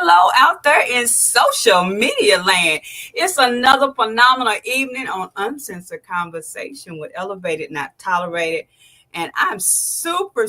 hello out there in social media land. It's another phenomenal evening on Uncensored Conversation with Elevated, Not Tolerated. And I'm super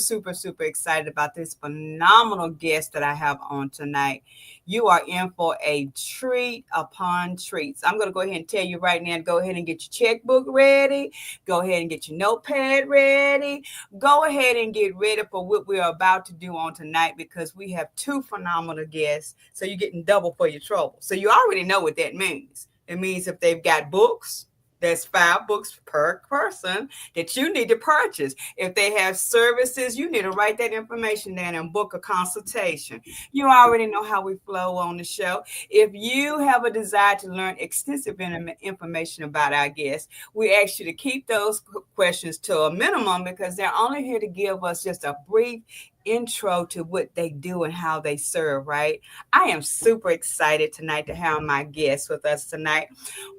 excited about this phenomenal guest that I have on tonight. You are in for a treat upon treats. I'm going to go ahead and tell you right now, go ahead and get your checkbook ready. Go ahead and get your notepad ready. Go ahead and get ready for what we're about to do on tonight because we have two phenomenal guests. So you're getting double for your trouble. So you already know what that means. It means if they've got books, there's 5 books per person that you need to purchase. If they have services, you need to write that information down and book a consultation. You already know how we flow on the show. If you have a desire to learn extensive information about our guests, we ask you to keep those questions to a minimum because they're only here to give us just a brief intro to what they do and how they serve, right? I am super excited tonight to have my guests with us tonight.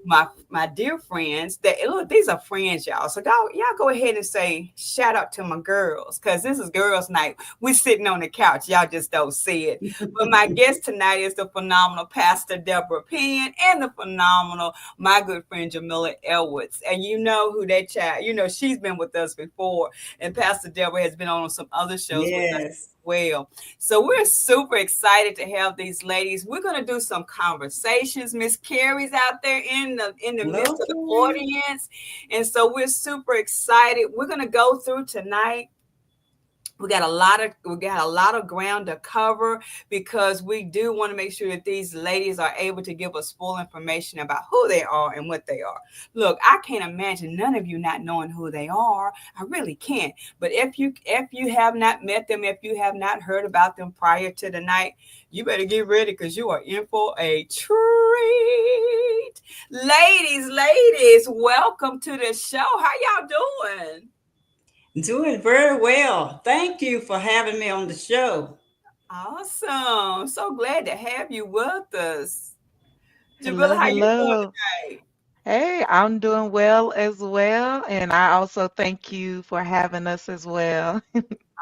My dear friends, look, these are friends, y'all. So y'all go ahead and say shout out to my girls, because this is girls' night. We're sitting on the couch. Y'all just don't see it. But my guest tonight is the phenomenal Pastor Debra Penn and the phenomenal, my good friend Jamila Edwards. And you know who that child, she's been with us before. And Pastor Debra has been on some other shows with us as well. So we're super excited to have these ladies. We're going to do some conversations. Miss Carrie's out there in the midst of the audience. And so we're super excited. We're going to go through tonight. We got a lot of ground to cover because we do want to make sure that these ladies are able to give us full information about who they are and what they are. Look, I can't imagine none of you not knowing who they are. I really can't. But if you have not met them, if you have not heard about them prior to tonight, you better get ready because you are in for a treat. Ladies, welcome to the show. How y'all doing? Doing very well. Thank you for having me on the show. Awesome. So glad to have you with us. Jamila, Hello, how you doing hello. tonight? Hey, I'm doing well as well. And I also thank you for having us as well.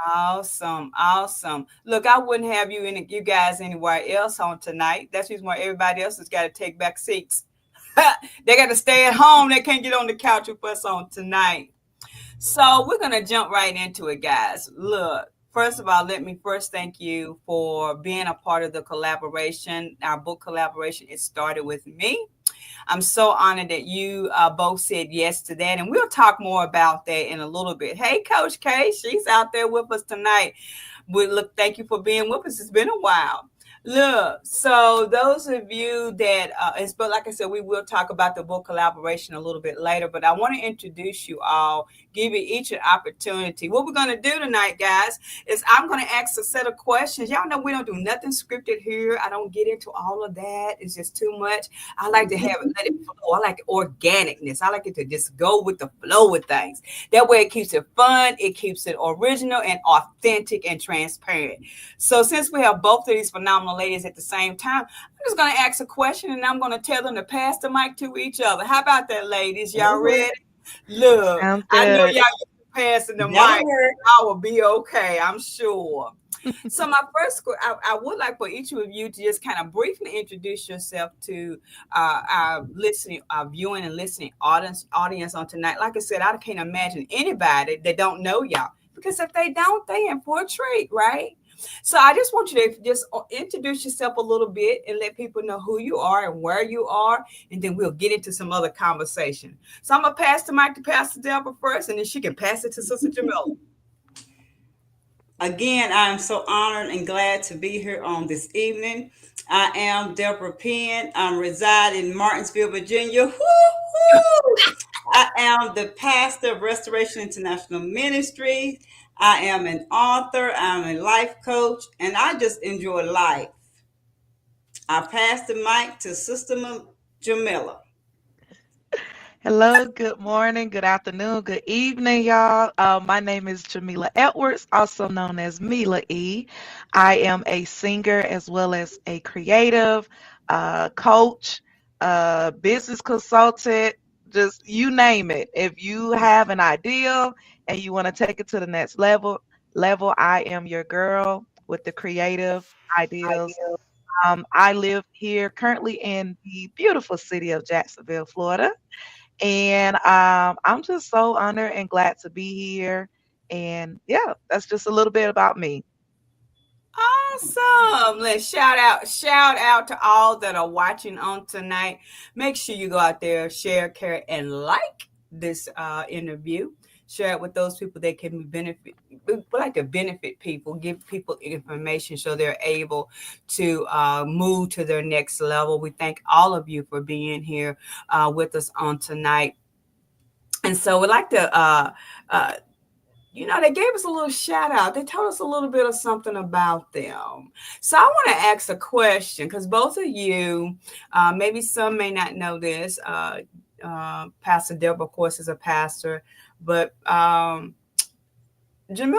Awesome. Look, I wouldn't have you guys anywhere else on tonight. That's the reason why everybody else has got to take back seats. They got to stay at home. They can't get on the couch with us on tonight. So we're going to jump right into it, guys. Look, first of all, let me first thank you for being a part of the collaboration. Our book collaboration, it started with me. I'm so honored that you both said yes to that. And we'll talk more about that in a little bit. Hey, Coach K, she's out there with us tonight. Thank you for being with us. It's been a while. Look, so those of you that, but like I said, we will talk about the book collaboration a little bit later, but I want to introduce you all, give you each an opportunity. What we're going to do tonight, guys, is I'm going to ask a set of questions. Y'all know we don't do nothing scripted here. I don't get into all of that. It's just too much. I like to have it, let it flow. I like organicness. I like it to just go with the flow with things. That way it keeps it fun. It keeps it original and authentic and transparent. So since we have both of these phenomenal ladies at the same time, I'm just going to ask a question and I'm going to tell them to pass the mic to each other. How about that, ladies? Y'all ready? Look, Sounds I know good. y'all passing the mic. I will be okay, I'm sure. So my first, I would like for each of you to just kind of briefly introduce yourself to our listening, our viewing and listening audience on tonight. Like I said, I can't imagine anybody that don't know y'all, because if they don't, they in for a treat, right? So I just want you to just introduce yourself a little bit and let people know who you are and where you are, and then we'll get into some other conversation. So I'm gonna pass the mic to Pastor Debra first, and then she can pass it to Sister Jamila. Again, I am so honored and glad to be here on this evening. I am Debra Penn. I reside in Martinsville, Virginia. Woo-hoo! I am the pastor of Restoration International Ministry. I am an author. I'm a life coach, and I just enjoy life. I pass the mic to Sister Jamila. Hello, good morning, good afternoon, good evening, y'all. My name is Jamila Edwards, also known as Mila E. I am a singer as well as a creative, coach, business consultant, just you name it. If you have an idea and you want to take it to the next level, I am your girl with the creative ideas. I live here currently in the beautiful city of Jacksonville, Florida. And I'm just so honored and glad to be here. And yeah, that's just a little bit about me. Awesome. Let's shout out to all that are watching on tonight. Make sure you go out there, share, care, and like this interview. Share it with those people that can benefit. We like to benefit people, give people information so they're able to move to their next level. We thank all of you for being here with us on tonight. And so we'd like to uh, they gave us a little shout out. They told us a little bit of something about them. So I want to ask a question because both of you, maybe some may not know this. Pastor Debra, of course, is a pastor, but Jamil,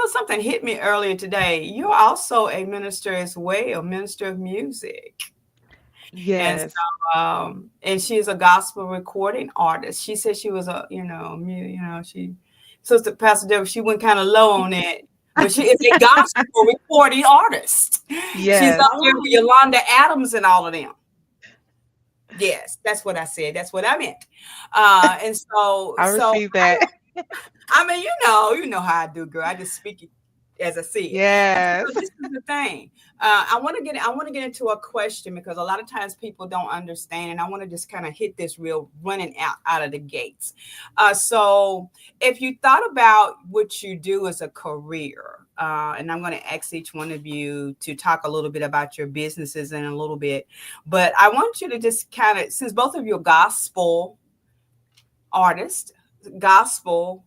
something hit me earlier today. You're also a minister as well, minister of music. And Yes. and she is a gospel recording artist. She said she was a, she, Sister Pastor Deborah, she went kind of low on it, but she is a gospel recording artist. She's up Yes. there with Yolanda Adams and all of them. Yes, that's what I said. That's what I meant. And I received that. I mean, you know how I do, girl. I just speak it as I see it. And so Yes. this is the thing. I want to get into a question because a lot of times people don't understand, and I want to just kind of hit this real running out of the gates. So if you thought about what you do as a career, and I'm going to ask each one of you to talk a little bit about your businesses in a little bit, but I want you to just kind of, since both of you are gospel artists, gospel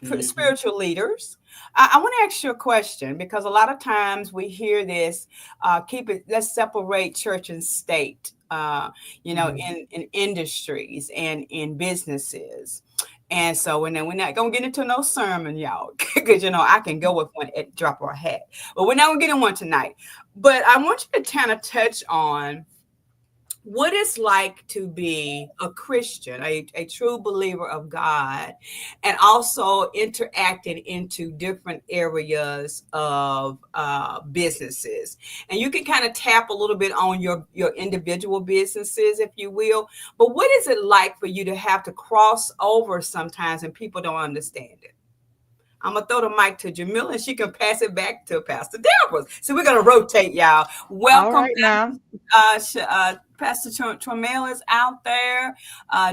Mm-hmm. spiritual leaders. I want to ask you a question because a lot of times we hear this, let's separate church and state, in industries and in businesses. And so, and then we're not going to get into no sermon, y'all, because, I can go with one at drop of a hat, but we're not going to get in one tonight. But I want you to kind of touch on what it's like to be a Christian, a true believer of God, and also interacting into different areas of businesses. And you can kind of tap a little bit on your individual businesses, if you will. But what is it like for you to have to cross over sometimes and people don't understand it? I'm gonna throw the mic to Jamila, and she can pass it back to Pastor Deborah. So we're gonna rotate, y'all. All Welcome right back, now. Pastor Tramiel is out there.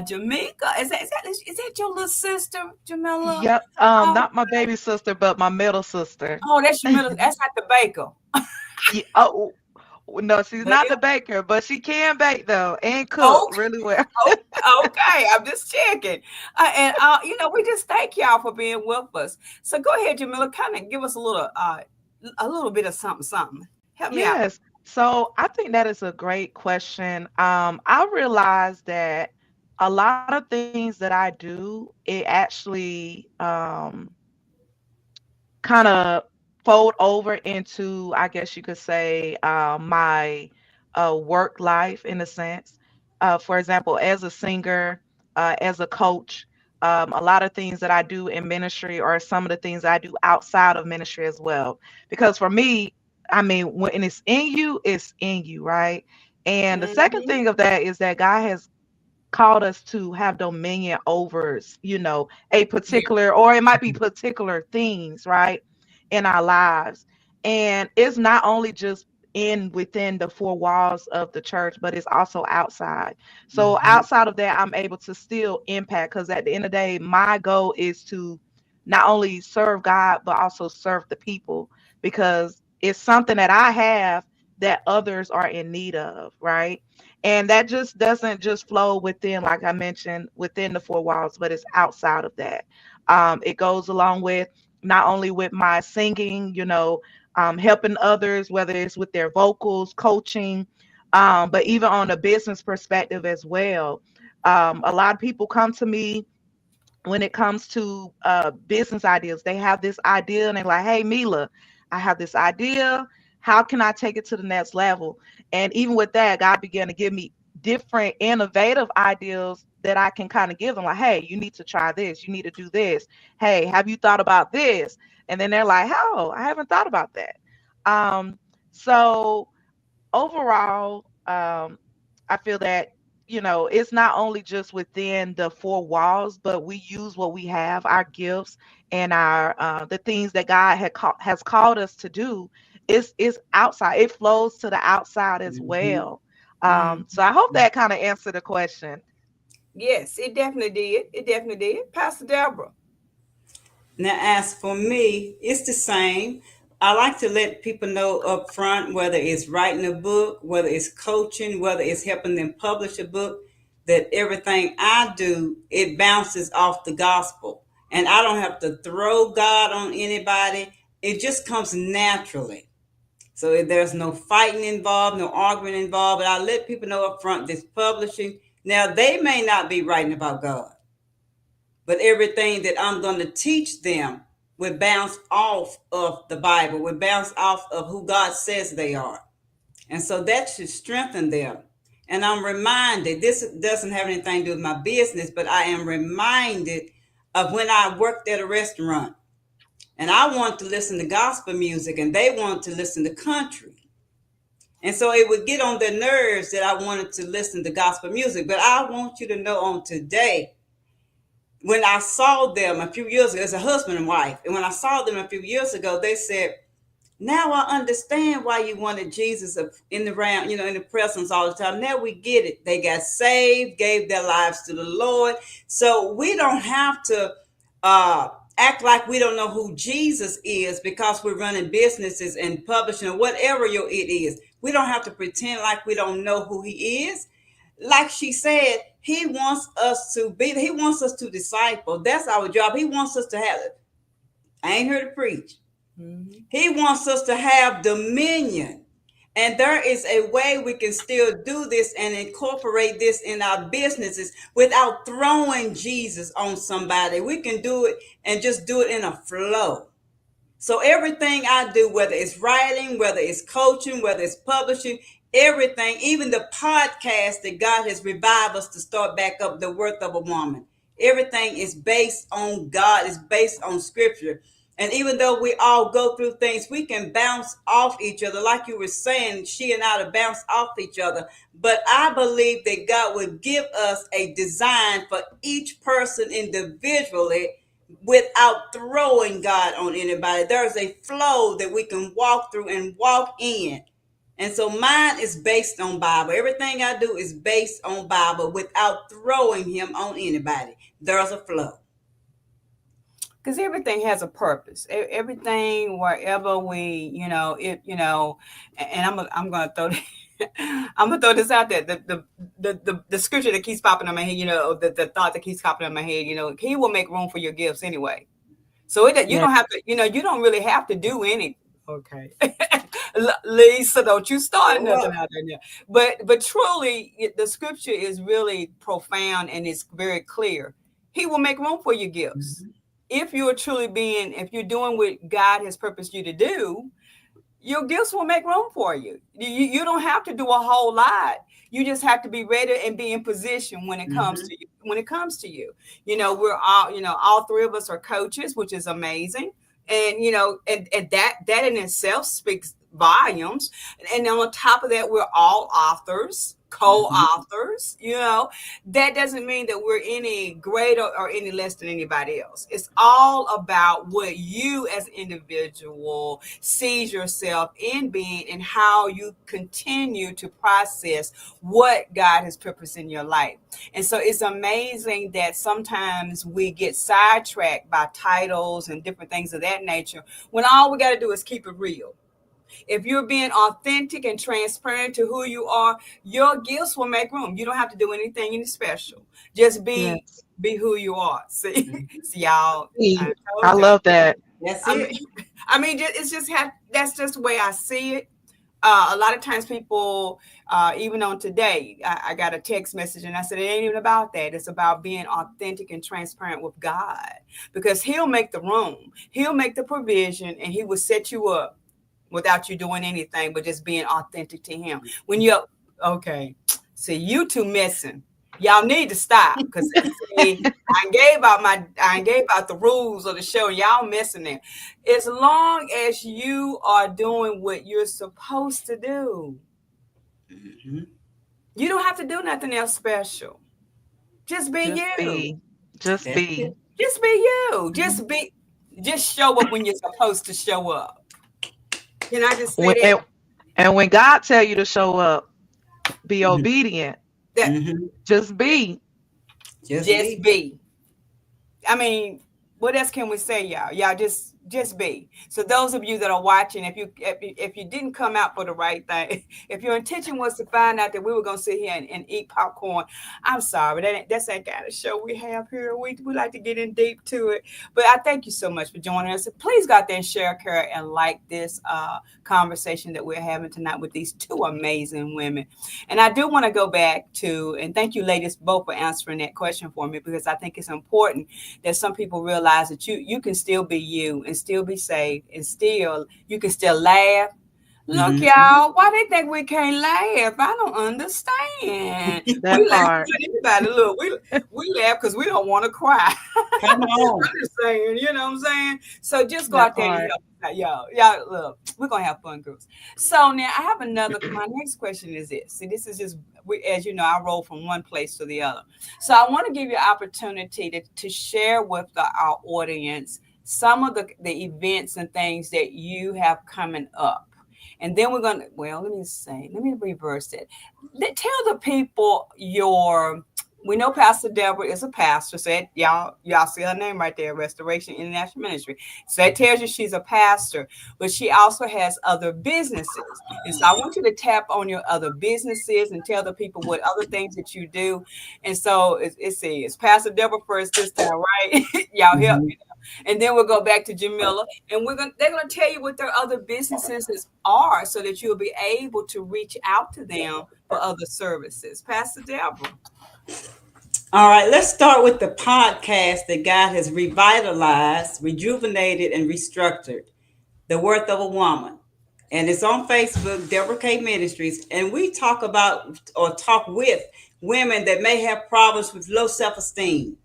Jamaica, is that your little sister, Jamila? Yep. Oh, Not my baby sister, but my middle sister. oh, that's Jamila. That's not the baker. Yeah, oh, no, she's not the Well, baker, but she can bake though and cook okay, really well. okay. I'm just checking. And we just thank y'all for being with us. So go ahead, Jamila. Kind of give us a little bit of something, something. Help me out. Yes. So I think that is a great question. I realized that a lot of things that I do, it actually kind of fold over into, I guess you could say, my work life in a sense. For example, as a singer, as a coach, a lot of things that I do in ministry are some of the things I do outside of ministry as well. Because for me, I mean, when it's in you, right? And the second Hmm. thing of that is that God has called us to have dominion over, a Yeah. particular, or it might be particular things, right, in our lives. And it's not only just in within the four walls of the church, but it's also outside. So Mm-hmm. outside of that, I'm able to still impact because at the end of the day, my goal is to not only serve God, but also serve the people because it's something that I have that others are in need of, right? And that just doesn't just flow within, like I mentioned, within the four walls, but it's outside of that. It goes along with not only with my singing, helping others, whether it's with their vocals, coaching, but even on a business perspective as well. A lot of people come to me when it comes to business ideas. They have this idea and they're like, hey, Mila, I have this idea. How can I take it to the next level? And even with that, God began to give me different innovative ideas that I can kind of give them, like, hey, you need to try this. You need to do this. Hey, have you thought about this? And then they're like, oh, I haven't thought about that. So overall, I feel that, it's not only just within the four walls, but we use what we have, our gifts and our the things that God has called us to do. Is outside. It flows to the outside as Mhm. well. Mhm. So I hope that kind of answered the question. Yes, it definitely did. It definitely did. Pastor Deborah. Now, as for me, it's the same. I like to let people know up front, whether it's writing a book, whether it's coaching, whether it's helping them publish a book, that everything I do, it bounces off the gospel. And I don't have to throw God on anybody. It just comes naturally. So if there's no fighting involved, no arguing involved, but I let people know up front this publishing. Now, they may not be writing about God, but everything that I'm going to teach them will bounce off of the Bible, will bounce off of who God says they are. And so that should strengthen them. And I'm reminded, this doesn't have anything to do with my business, but I am reminded of when I worked at a restaurant and I wanted to listen to gospel music and they wanted to listen to country. And so it would get on their nerves that I wanted to listen to gospel music. But I want you to know on today, when I saw them a few years ago, as a husband and wife, and when I saw them a few years ago, they said, now I understand why you wanted Jesus in the round, in the presence all the time. Now we get it. They got saved, gave their lives to the Lord. So we don't have to uh, act like we don't know who Jesus is because we're running businesses and publishing or whatever it is. We don't have to pretend like we don't know who he is. Like she said, he wants us to disciple. That's our job. He wants us to have it. I ain't here to preach. Mhm. He wants us to have dominion. And there is a way we can still do this and incorporate this in our businesses without throwing Jesus on somebody. We can do it and just do it in a flow. So everything I do, whether it's writing, whether it's coaching, whether it's publishing, everything, even the podcast that God has revived us to start back up, the worth of a woman, everything is based on God, is based on scripture. And even though we all go through things, we can bounce off each other. Like you were saying, she and I to bounce off each other. But I believe that God would give us a design for each person individually without throwing God on anybody. There's a flow that we can walk through and walk in. And so mine is based on Bible. Everything I do is based on Bible without throwing him on anybody. There's a flow. Because everything has a purpose. Everything, wherever we, and I'm gonna throw I'm gonna throw this out there. The scripture that keeps popping in my head, the thought that keeps popping in my head, he will make room for your gifts anyway. So you Yeah. don't have to, you don't really have to do anything. Okay. Lisa, don't you start Show nothing up. out there. But truly, the scripture is really profound and it's very clear. He will make room for your gifts. Mhm. If you're doing what God has purposed you to do, your gifts will make room for you. You don't have to do a whole lot. You just have to be ready and be in position when it comes Mhm. to you. When it comes to you, we're all, all three of us are coaches, which is amazing. And and that in itself speaks volumes. And on top of that, we're all authors, Mhm. co-authors. That doesn't mean that we're any greater or any less than anybody else. It's all about what you as an individual sees yourself in being and how you continue to process what God has purposed in your life. And so it's amazing that sometimes we get sidetracked by titles and different things of that nature when all we got to do is keep it real. If you're being authentic and transparent to who you are, your gifts will make room. You don't have to do anything special. Just Yes. be who you are. See, see y'all. See, I I told y'all. love that. That's I mean, it. it's just that's just the way I see it. A lot of times people, even on today, I got a text message and I said, it ain't even about that. It's about being authentic and transparent with God because he'll make the room, he'll make the provision, and he will set you up without you doing anything, but just being authentic to him. When you're okay, see, you two messing. Y'all need to stop because see, I ain't gave out the rules of the show. Y'all missing it. As long as you are doing what you're supposed to do, Mhm. You don't have to do nothing else special. Just be Just you. be. Just That's be. it. Just be you. Mhm. Just show up when you're supposed to show up. Can I just say When that? and when God tell you to show up, be Mhm. obedient. That Mhm. Just be. Just just be. be. I mean, what else can we say, y'all? Y'all just be. So those of you that are watching, if you didn't come out for the right thing, if your intention was to find out that we were gonna sit here and eat popcorn, I'm sorry. That's that kind of show we have here. We like to get in deep to it. But I thank you so much for joining us. Please go out there and share, and like this conversation that we're having tonight with these two amazing women. And I do want to go back to and thank you, ladies, both for answering that question for me because I think it's important that some people realize that you can still be you and still be safe and still you can still laugh. Look, Mhm. y'all, why they think we can't laugh? I don't understand. We That laugh part. at anybody. Look, we laugh because we don't want to cry. Come on. I'm just saying, you know what I'm saying? So just go That out there and part. help us out. Y'all, look, we're gonna have fun, girls. So now I have my next question is this. See, this is just as you know, I roll from one place to the other. So I want to give you an opportunity to share with our audience some of the events and things that you have coming up. And then we're gonna let me reverse it. Tell the people your we know Pastor Debra is a pastor. So y'all see her name right there, Restoration International Ministry. So that tells you she's a pastor, but she also has other businesses. And so I want you to tap on your other businesses and tell the people what other things that you do. And so it says Pastor Debra first this time, right? Y'all help Mhm. me. And then we'll go back to Jamila, and they're gonna tell you what their other businesses are, so that you'll be able to reach out to them for other services. Pastor Deborah. All right, let's start with the podcast that God has revitalized, rejuvenated, and restructured. The Worth of a Woman. And it's on Facebook, Debra K Ministries. And we talk about or talk with women that may have problems with low self esteem.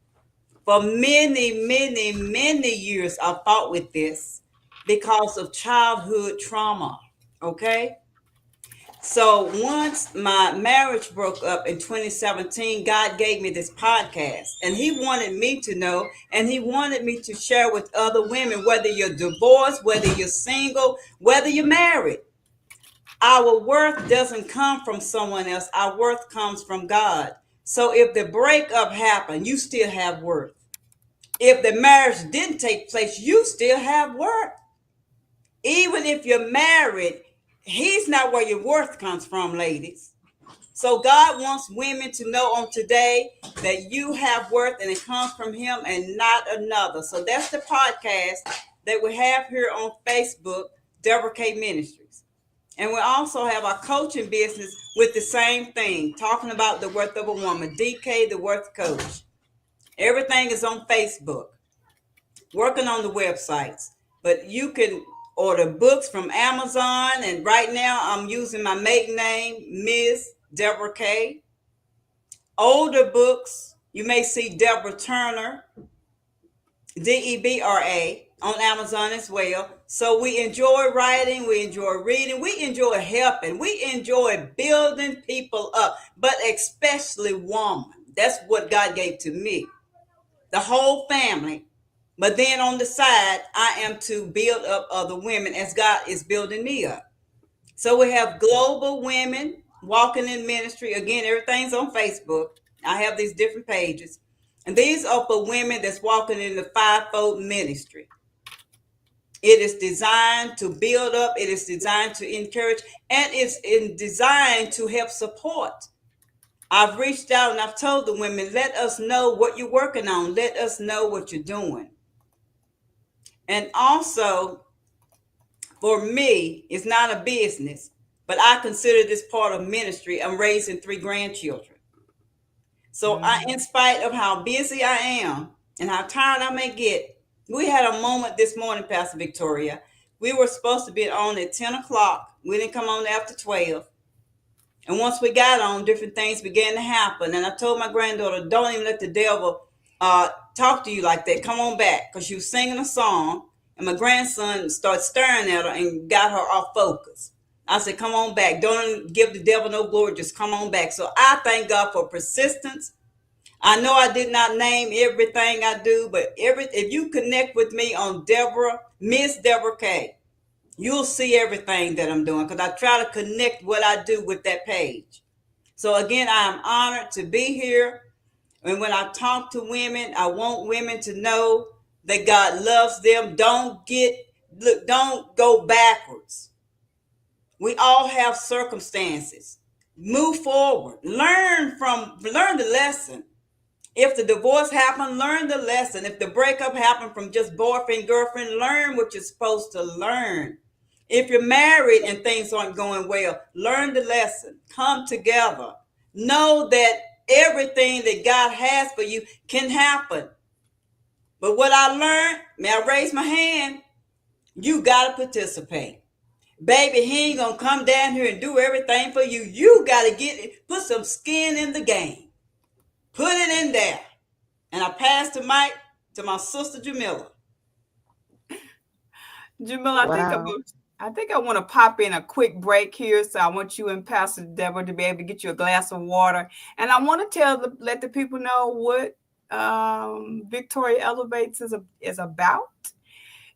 For many, many, many years, I fought with this because of childhood trauma. Okay. So once my marriage broke up in 2017, God gave me this podcast and he wanted me to know and he wanted me to share with other women, whether you're divorced, whether you're single, whether you're married. Our worth doesn't come from someone else. Our worth comes from God. So if the breakup happened, you still have worth. If the marriage didn't take place, you still have worth. Even if you're married, he's not where your worth comes from, ladies. So God wants women to know on today that you have worth and it comes from him and not another. So that's the podcast that we have here on Facebook, Debra K Ministries. And we also have our coaching business with the same thing, talking about the worth of a woman, DK, the worth coach. Everything is on Facebook, working on the websites. But you can order books from Amazon. And right now I'm using my maiden name, Ms. Debra K. Older books, you may see Deborah Turner, Debra, on Amazon as well. So we enjoy writing, we enjoy reading, we enjoy helping, we enjoy building people up, but especially woman. That's what God gave to me, the whole family. But then on the side, I am to build up other women as God is building me up. So we have global women walking in ministry. Again, everything's on Facebook. I have these different pages. And these are for women that's walking in the fivefold ministry. It is designed to build up, it is designed to encourage, and designed to help support. I've reached out and I've told the women, let us know what you're working on. Let us know what you're doing. And also, for me, it's not a business, but I consider this part of ministry. I'm raising 3 grandchildren. So in spite of how busy I am and how tired I may get, we had a moment this morning, Pastor Victoria. We were supposed to be on at 10 o'clock. We didn't come on after 12. And once we got on, different things began to happen. And I told my granddaughter, don't even let the devil talk to you like that. Come on back. Because she was singing a song. And my grandson started staring at her and got her off focus. I said, come on back. Don't give the devil no glory. Just come on back. So I thank God for persistence. I know I did not name everything I do, but if you connect with me on Debra, MsDebra K, you'll see everything that I'm doing because I try to connect what I do with that page. So again, I am honored to be here. And when I talk to women, I want women to know that God loves them. Don't go backwards. We all have circumstances. Move forward. Learn the lesson. If the divorce happened, learn the lesson. If the breakup happened from just boyfriend, girlfriend, learn what you're supposed to learn. If you're married and things aren't going well, learn the lesson. Come together. Know that everything that God has for you can happen. But what I learned, may I raise my hand? You got to participate. Baby, he ain't gonna come down here and do everything for you. You gotta put some skin in the game. Put it in there. And I pass the mic to my sister Jamila. Jamila, Wow. I think I want to pop in a quick break here. So I want you and Pastor Deborah to be able to get you a glass of water. And I want to let the people know what Victoria Elevates is about,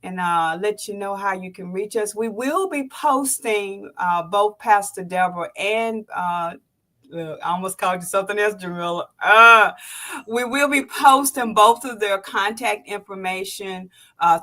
and let you know how you can reach us. We will be posting both Pastor Deborah and I almost called you something else, Jamila. We will be posting both of their contact information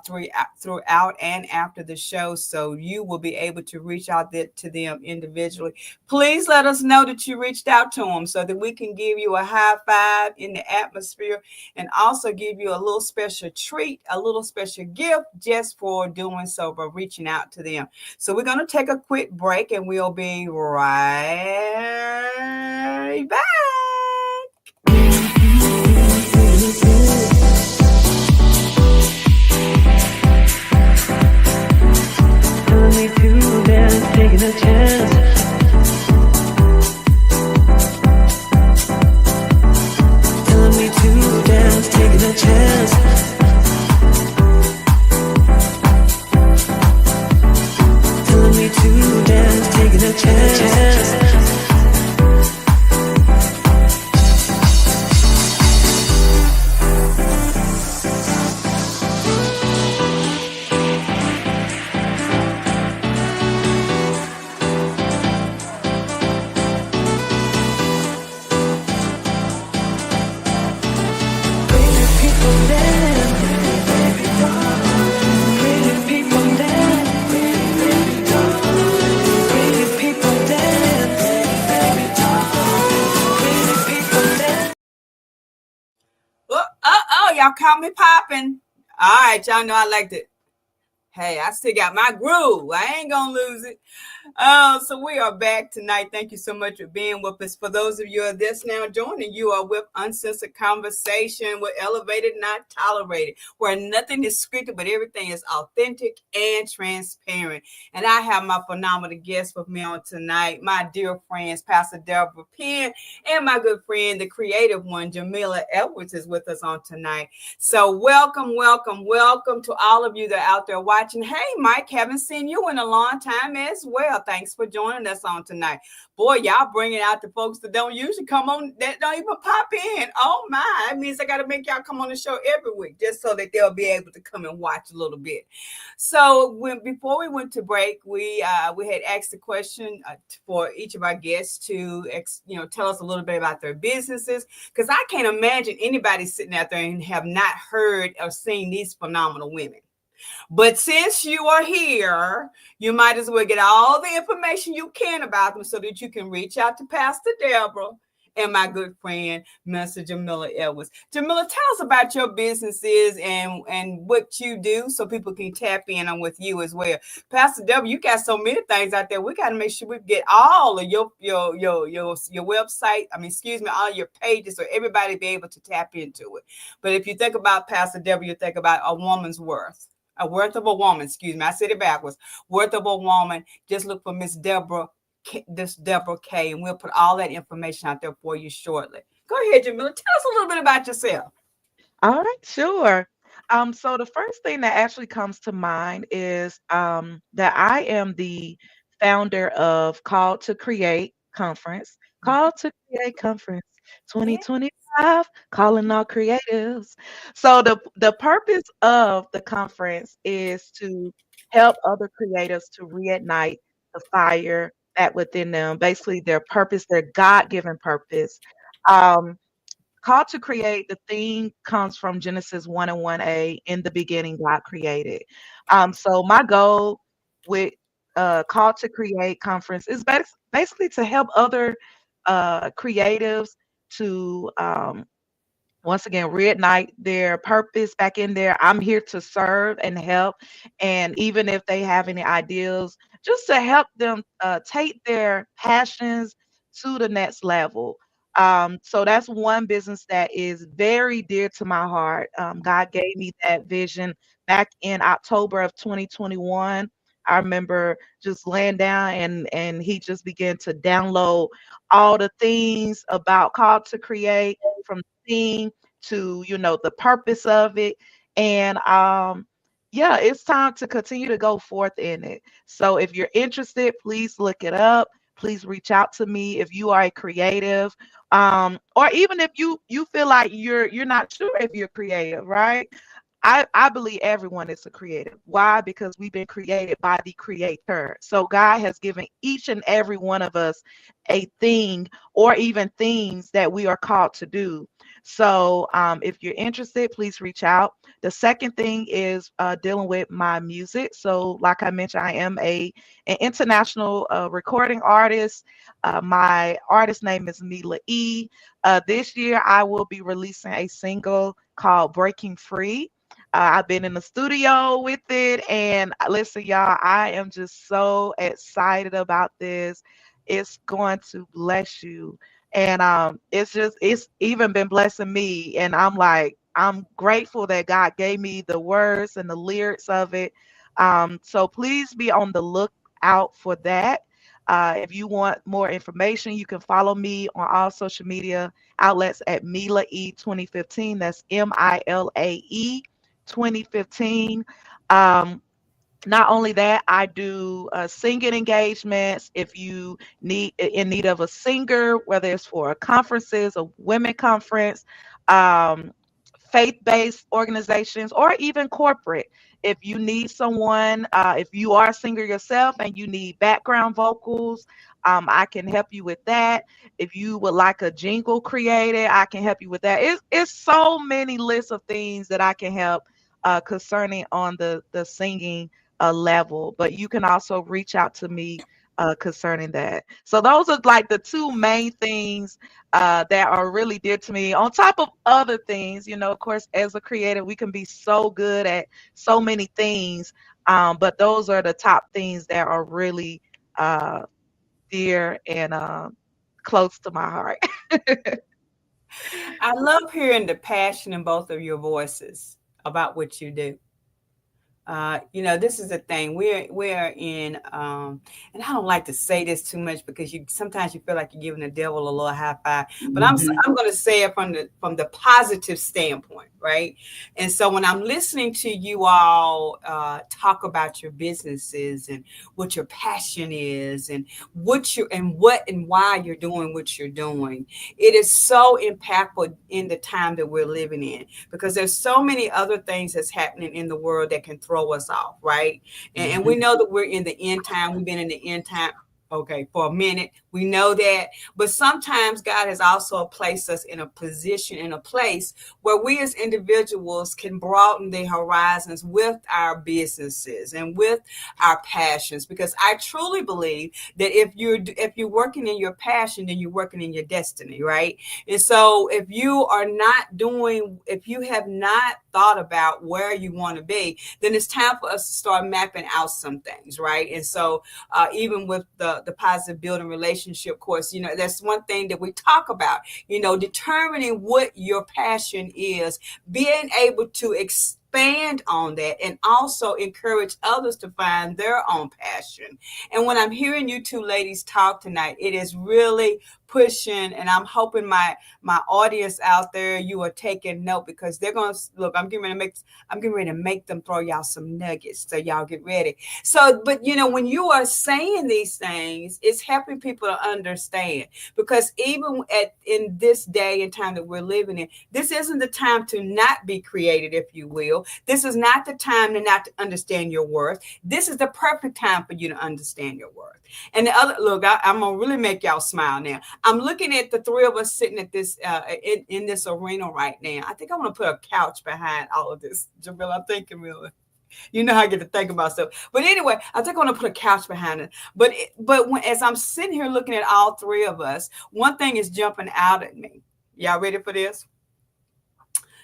throughout and after the show, so you will be able to reach out to them individually. Please let us know that you reached out to them so that we can give you a high five in the atmosphere and also give you a little special treat, a little special gift just for doing so, by reaching out to them. So we're going to take a quick break and we'll be right back. Telling me to dance, taking a chance. Telling me to dance, taking a chance. Telling me to dance, taking a chance. Y'all caught me popping. All right, y'all know I liked it. Hey, I still got my groove. I ain't gonna lose it. So we are back tonight. Thank you so much for being with us. For those of you who are just now joining, you are with Uncensored Conversation with Elevated Not Tolerated, where nothing is scripted, but everything is authentic and transparent. And I have my phenomenal guest with me on tonight, my dear friends, Pastor Debra Penn, and my good friend, the creative one, Jamila Edwards, is with us on tonight. So welcome, welcome, welcome to all of you that are out there watching. Hey, Mike, haven't seen you in a long time as well. Thanks for joining us on tonight. Boy, y'all bringing out the folks that don't usually come on, that don't even pop in. Oh my, it means I got to make y'all come on the show every week just so that they'll be able to come and watch a little bit. So before we went to break, we had asked the question for each of our guests to tell us a little bit about their businesses, because I can't imagine anybody sitting out there and have not heard or seen these phenomenal women. But since you are here, you might as well get all the information you can about them so that you can reach out to Pastor Debra and my good friend, Mr. Jamila Edwards. Jamila, tell us about your businesses and what you do so people can tap in on with you as well. Pastor Debra, you got so many things out there. We got to make sure we get all of your website. All your pages so everybody be able to tap into it. But if you think about Pastor Debra, you think about a woman's worth. A worth of a woman, I said it backwards. Worth of a woman. Just look for MsDebra, Debra K, and we'll put all that information out there for you shortly. Go ahead, Jamila. Tell us a little bit about yourself. All right, sure. So the first thing that actually comes to mind is that I am the founder of Call to Create Conference. Call to Create Conference Yeah. 2025, calling all creatives. So the purpose of the conference is to help other creatives to reignite the fire that within them, basically their purpose, their God-given purpose. Um, Call to create, the theme comes from Genesis 1 and 1a. In the beginning, God created. So my goal with Call to Create conference is basically to help other creatives to once again reignite their purpose back in there. I'm here to serve and help, and even if they have any ideas, just to help them take their passions to the next level. So that's one business that is very dear to my heart. God gave me that vision back in October of 2021. I remember just laying down, and he just began to download all the things about Call to Create, from theme to, the purpose of it. And yeah, it's time to continue to go forth in it. So if you're interested, please look it up. Please reach out to me if you are a creative, or even if you feel like you're not sure if you're creative, right? I believe everyone is a creative. Why? Because we've been created by the creator. So God has given each and every one of us a thing, or even things that we are called to do. So if you're interested, please reach out. The second thing is dealing with my music. So like I mentioned, I am an international recording artist. My artist name is Mila E. This year, I will be releasing a single called Breaking Free. I've been in the studio with it, and listen, y'all, I am just so excited about this. It's going to bless you, and it's even been blessing me, and I'm grateful that God gave me the words and the lyrics of it. So please be on the lookout for that. If you want more information, you can follow me on all social media outlets at Mila E 2015. That's MILAE 2015. Um, Not only that, I do singing engagements. If you need in need of a singer, whether it's for conferences, a women conference, um, faith-based organizations, or even corporate. If you need someone, if you are a singer yourself and you need background vocals, I can help you with that. If you would like a jingle created, I can help you with that. It's so many lists of things that I can help concerning on the singing level. But you can also reach out to me concerning that. So those are like the two main things that are really dear to me. On top of other things, of course, as a creator, we can be so good at so many things. But those are the top things that are really uh, dear and close to my heart. I love hearing the passion in both of your voices about what you do. This is the thing. We're in, and I don't like to say this too much because you sometimes you feel like you're giving the devil a little high five. But I'm going to say it from the positive standpoint, right? And so when I'm listening to you all talk about your businesses and what your passion is, and what and why you're doing what you're doing, it is so impactful in the time that we're living in, because there's so many other things that's happening in the world that can throw us off, right? And we know that we're in the end time. We've been in the end time, okay, for a minute. We know that. But sometimes God has also placed us in a position, in a place where we as individuals can broaden the horizons with our businesses and with our passions. Because I truly believe that if you're working in your passion, then you're working in your destiny, right? And so if you have not thought about where you want to be, then it's time for us to start mapping out some things, right? And so even with the positive building relationship course, that's one thing that we talk about, determining what your passion is, being able to expand on that, and also encourage others to find their own passion. And when I'm hearing you two ladies talk tonight, it is really pushing, and I'm hoping my audience out there, you are taking note, because they're gonna look. I'm getting ready to make them throw y'all some nuggets. So y'all get ready. So, but when you are saying these things, it's helping people to understand, because even in this day and time that we're living in, this isn't the time to not be created, if you will. This is not the time to not to understand your worth. This is the perfect time for you to understand your worth. And the other, look, I'm gonna really make y'all smile now. I'm looking at the three of us sitting at this in this arena right now. I think I want to put a couch behind all of this. Jamila, I'm thinking really. You know how I get to think about stuff. But anyway, I think I want to put a couch behind it. But as I'm sitting here looking at all three of us, one thing is jumping out at me. Y'all ready for this?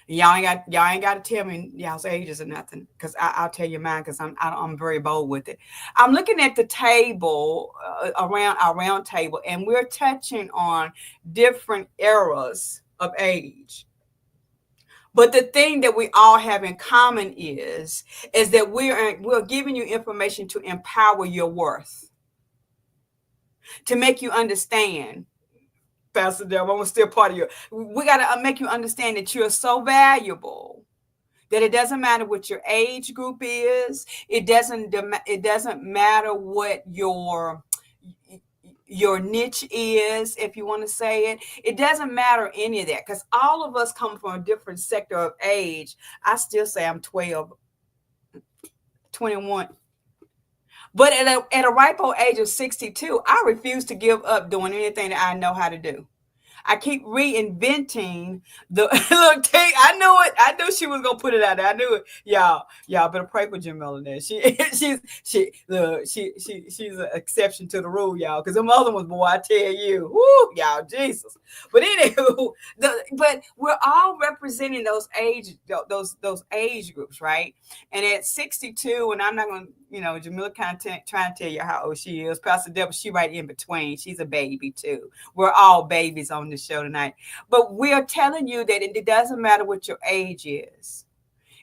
Y'all ain't got to tell me y'all's ages or nothing, because I'll tell you mine, because I'm very bold with it. I'm looking at the table, around our round table, and we're touching on different eras of age. But the thing that we all have in common is that we're giving you information to empower your worth, to make you understand. Pastor Debra, I'm still part of you. We got to make you understand that you're so valuable that it doesn't matter what your age group is. It doesn't matter what your niche is, if you want to say it. It doesn't matter any of that, because all of us come from a different sector of age. I still say I'm 12, 21. But at a ripe old age of 62, I refuse to give up doing anything that I know how to do. I keep reinventing the look. I knew it. I knew she was gonna put it out there. I knew it. Y'all better pray for Jamila. There, she's an exception to the rule, y'all. Because them other ones, boy, I tell you, whoo, y'all, Jesus. But anywho, but we're all representing those age groups, right? And at 62, and I'm not gonna, Jamila kind of trying to tell you how old she is. Pastor Debra, she right in between. She's a baby too. We're all babies on the show tonight. But we're telling you that it doesn't matter what your age is.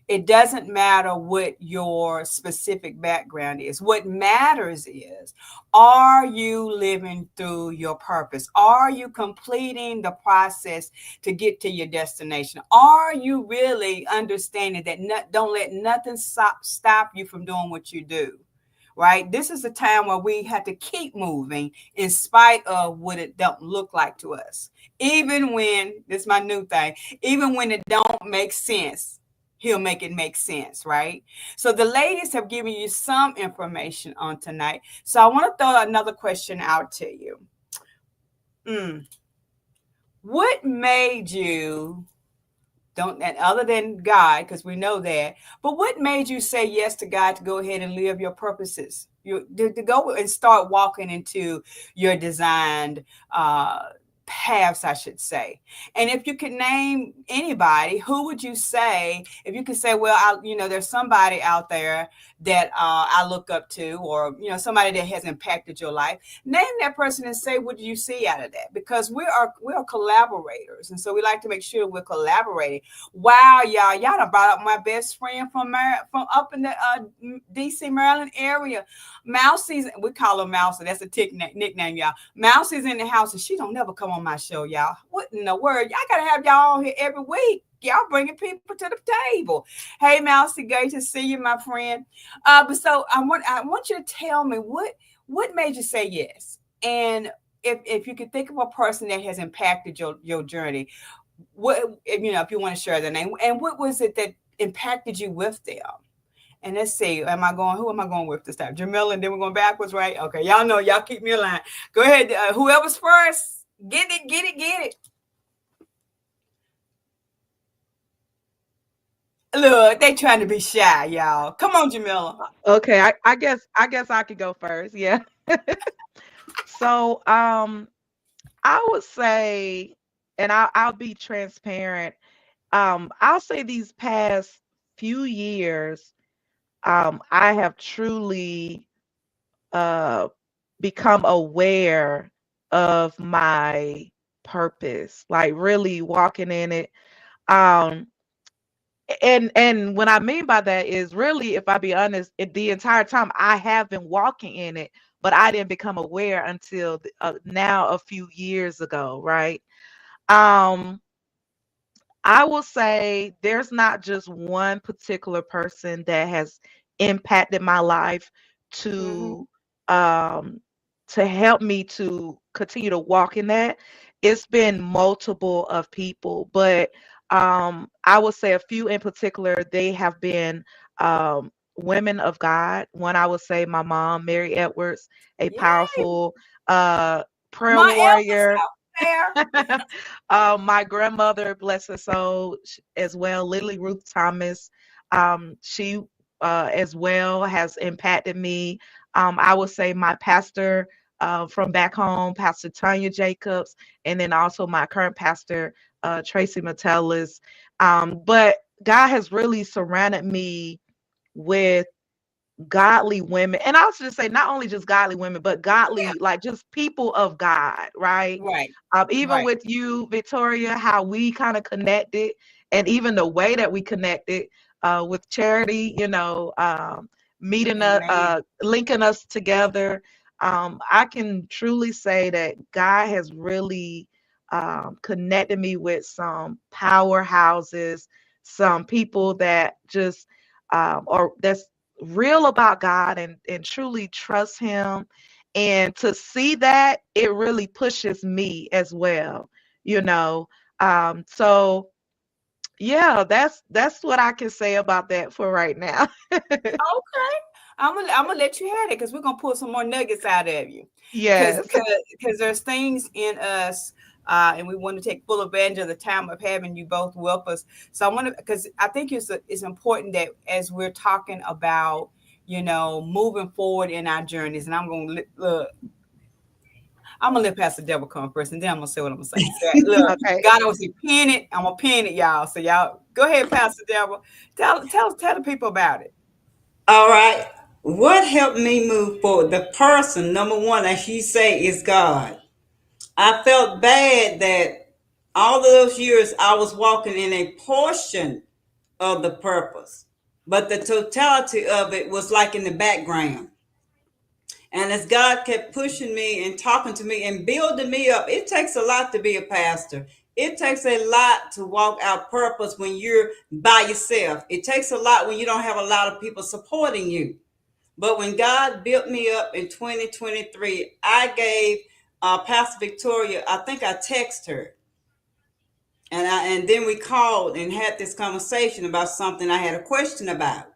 It doesn't matter what your specific background is. What matters is, are you living through your purpose? Are you completing the process to get to your destination? Are you really understanding that don't let nothing stop you from doing what you do? Right? This is a time where we have to keep moving in spite of what it don't look like to us. Even when, this is my new thing, even when it don't make sense, he'll make it make sense, right? So the ladies have given you some information on tonight. So I want to throw another question out to you. What made you, and other than God, because we know that, but what made you say yes to God to go ahead and live your purposes? To go and start walking into your designed paths, I should say. And if you could name anybody, who would you say? If you could say, well, there's somebody out there that I look up to, or somebody that has impacted your life, name that person and say, what do you see out of that? Because we are collaborators, and so we like to make sure we're collaborating. Wow, y'all done brought up my best friend from up in the DC, Maryland area. Mousie's, we call her Mousie. That's a nickname, y'all. Mousie's in the house, and she don't never come on my show, y'all. What in the world? Y'all gotta have y'all on here every week. Y'all bringing people to the table. Hey, Mousy, great to see you, my friend. But so I want you to tell me what made you say yes, and if you could think of a person that has impacted your journey, if you want to share their name, and what was it that impacted you with them? And let's see, who am I going with this time? Jamila, and then we're going backwards, right? Okay, y'all know, y'all keep me aligned. Go ahead, whoever's first, get it. Look, they trying to be shy, y'all. Come on, Jamila. Okay, I guess I could go first. Yeah. So I would say, and I'll be transparent. I'll say these past few years, I have truly become aware of my purpose, like really walking in it. Um, and what I mean by that is really, if I be honest, the entire time I have been walking in it, but I didn't become aware until now a few years ago, right? Um, I will say there's not just one particular person that has impacted my life Mm-hmm. to um to help me to continue to walk in that. It's been multiple of people, but I would say a few in particular, they have been women of God. One, I would say my mom, Mary Edwards, a Yay! powerful uh prayer My Elvis warrior. out there. My grandmother, bless her soul, as well, Lily Ruth Thomas. She as well has impacted me. I would say my pastor from back home, Pastor Tanya Jacobs, and then also my current pastor, Tracy Metellus. But God has really surrounded me with godly women. And I was just say not only just godly women, but Yeah. godly, like just people of God, right? Right. Even Right. with you, Victoria, how we kind of connected, and even the way that we connected with Charity, meeting Amen. linking us together. I can truly say that God has really connected me with some powerhouses, some people that just or that's real about God and truly trust him. And to see that, it really pushes me as well, you know. So yeah, that's what I can say about that for right now. Okay. I'm gonna let you have it because we're gonna pull some more nuggets out of you. Cause Yes. because there's things in us and we want to take full advantage of the time of having you both with us. So I want to because I think it's important that as we're talking about moving forward in our journeys, and I'm gonna let Pastor Debra come first, and then I'm gonna say what I'm gonna say. So, look, Okay. God always say pin it. I'm gonna pin it, y'all. So y'all go ahead, Pastor Debra. Tell the people about it. All right. What helped me move forward? The person, number one, as you say, is God. I felt bad that all of those years I was walking in a portion of the purpose, but the totality of it was like in the background. And as God kept pushing me and talking to me and building me up, it takes a lot to be a pastor. It takes a lot to walk out purpose when you're by yourself. It takes a lot when you don't have a lot of people supporting you. But when God built me up in 2023, I gave Pastor Victoria, I think I texted her. And then we called and had this conversation about something I had a question about.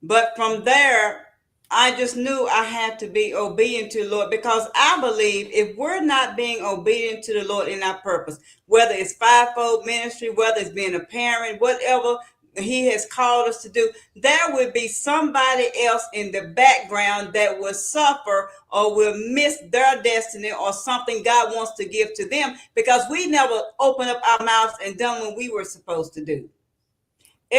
But from there, I just knew I had to be obedient to the Lord because I believe if we're not being obedient to the Lord in our purpose, whether it's fivefold ministry, whether it's being a parent, whatever he has called us to do, there will be somebody else in the background that will suffer or will miss their destiny or something God wants to give to them because we never opened up our mouths and done what we were supposed to do.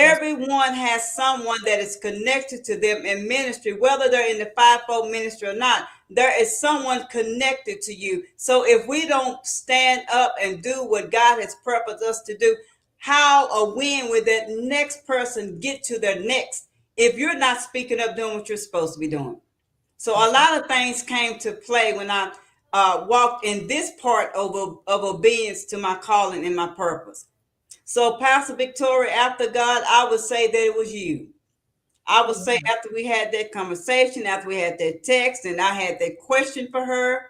That's Everyone has someone that is connected to them in ministry, whether they're in the fivefold ministry or not. There is someone connected to you. So if we don't stand up and do what God has purposed us to do, how or when will that next person get to their next if you're not speaking up doing what you're supposed to be doing? So a that's right. lot of things came to play when I walked in this part of obedience to my calling and my purpose. So, Pastor Victoria, after God, I would say that it was you. I would say Amen. after we had that conversation, after we had that text, and I had that question for her,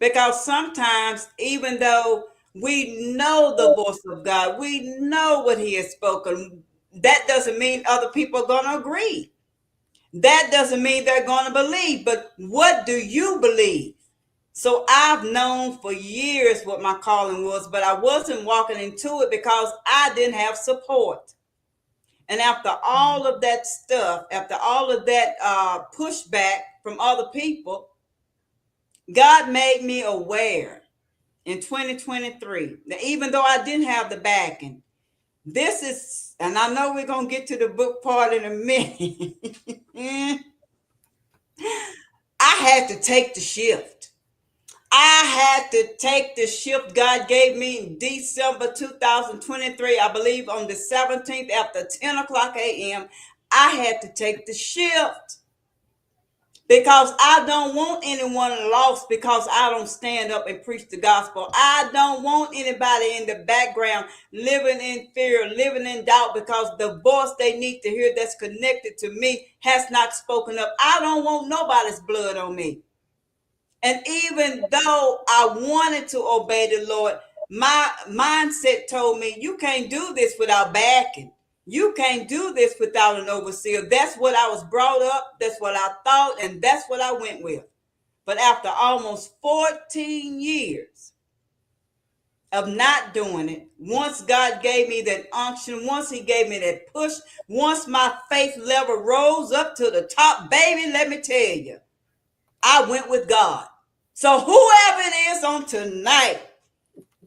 because sometimes, even though we know the voice of God, we know what He has spoken, that doesn't mean other people are going to agree. That doesn't mean they're going to believe. But what do you believe? So I've known for years what my calling was, but I wasn't walking into it because I didn't have support. And after all of that stuff, after all of that pushback from other people, God made me aware in 2023 that even though I didn't have the backing, this is, and I know we're going to get to the book part in a minute. I had to take the shift. I had to take the shift God gave me in December 2023. I believe on the 17th after 10 o'clock a.m. I had to take the shift. because I don't want anyone lost because I don't stand up and preach the gospel. I don't want anybody in the background living in fear, living in doubt because the voice they need to hear that's connected to me has not spoken up. I don't want nobody's blood on me. And even though I wanted to obey the Lord, my mindset told me, you can't do this without backing. You can't do this without an overseer. That's what I was brought up. That's what I thought. And that's what I went with. But after almost 14 years of not doing it, once God gave me that unction, once he gave me that push, once my faith level rose up to the top, baby, let me tell you, I went with God. So whoever it is on tonight,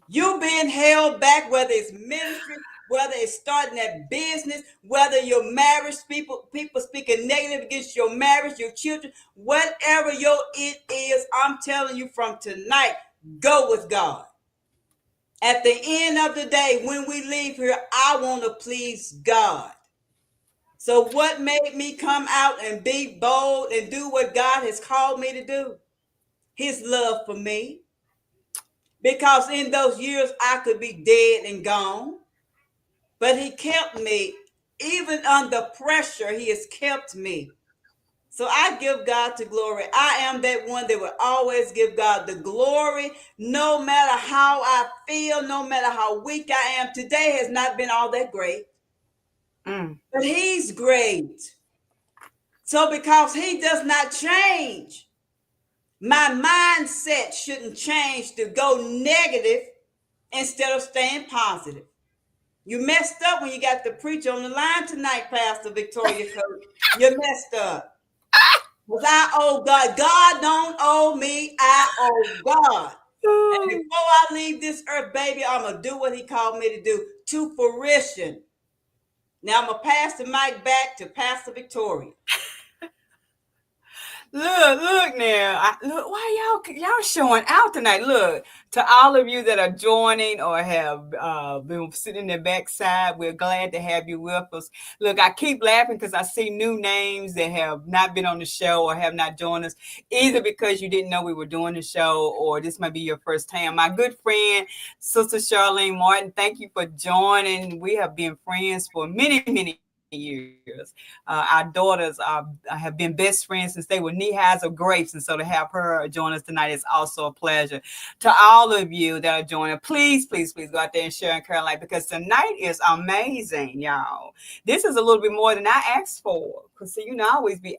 you being held back, whether it's ministry, whether it's starting that business, whether your marriage, people speaking negative against your marriage, your children, whatever your it is, I'm telling you from tonight, go with God. At the end of the day, when we leave here, I want to please God. So what made me come out and be bold and do what God has called me to do? His love for me. Because in those years I could be dead and gone. But he kept me. Even under pressure, he has kept me. So I give God the glory. I am that one that will always give God the glory, no matter how I feel, no matter how weak I am. Today has not been all that great, but he's great. So because he does not change, my mindset shouldn't change to go negative instead of staying positive. You messed up when you got the preacher on the line tonight, Pastor Victoria Coach. You messed up. Because I owe God. God don't owe me. I owe God. And before I leave this earth, baby, I'm going to do what he called me to do to fruition. Now I'm going to pass the mic back to Pastor Victoria. Look now. Look, why y'all showing out tonight? Look, to all of you that are joining or have been sitting in the backside, we're glad to have you with us. Look, I keep laughing because I see new names that have not been on the show or have not joined us, either because you didn't know we were doing the show or this might be your first time. My good friend, Sister Charlene Martin, thank you for joining. We have been friends for many years. Our daughters have been best friends since they were knee highs of grapes. And so to have her join us tonight is also a pleasure. To all of you that are joining, please go out there and share and care light because tonight is amazing, y'all. This is a little bit more than I asked for. Because, see,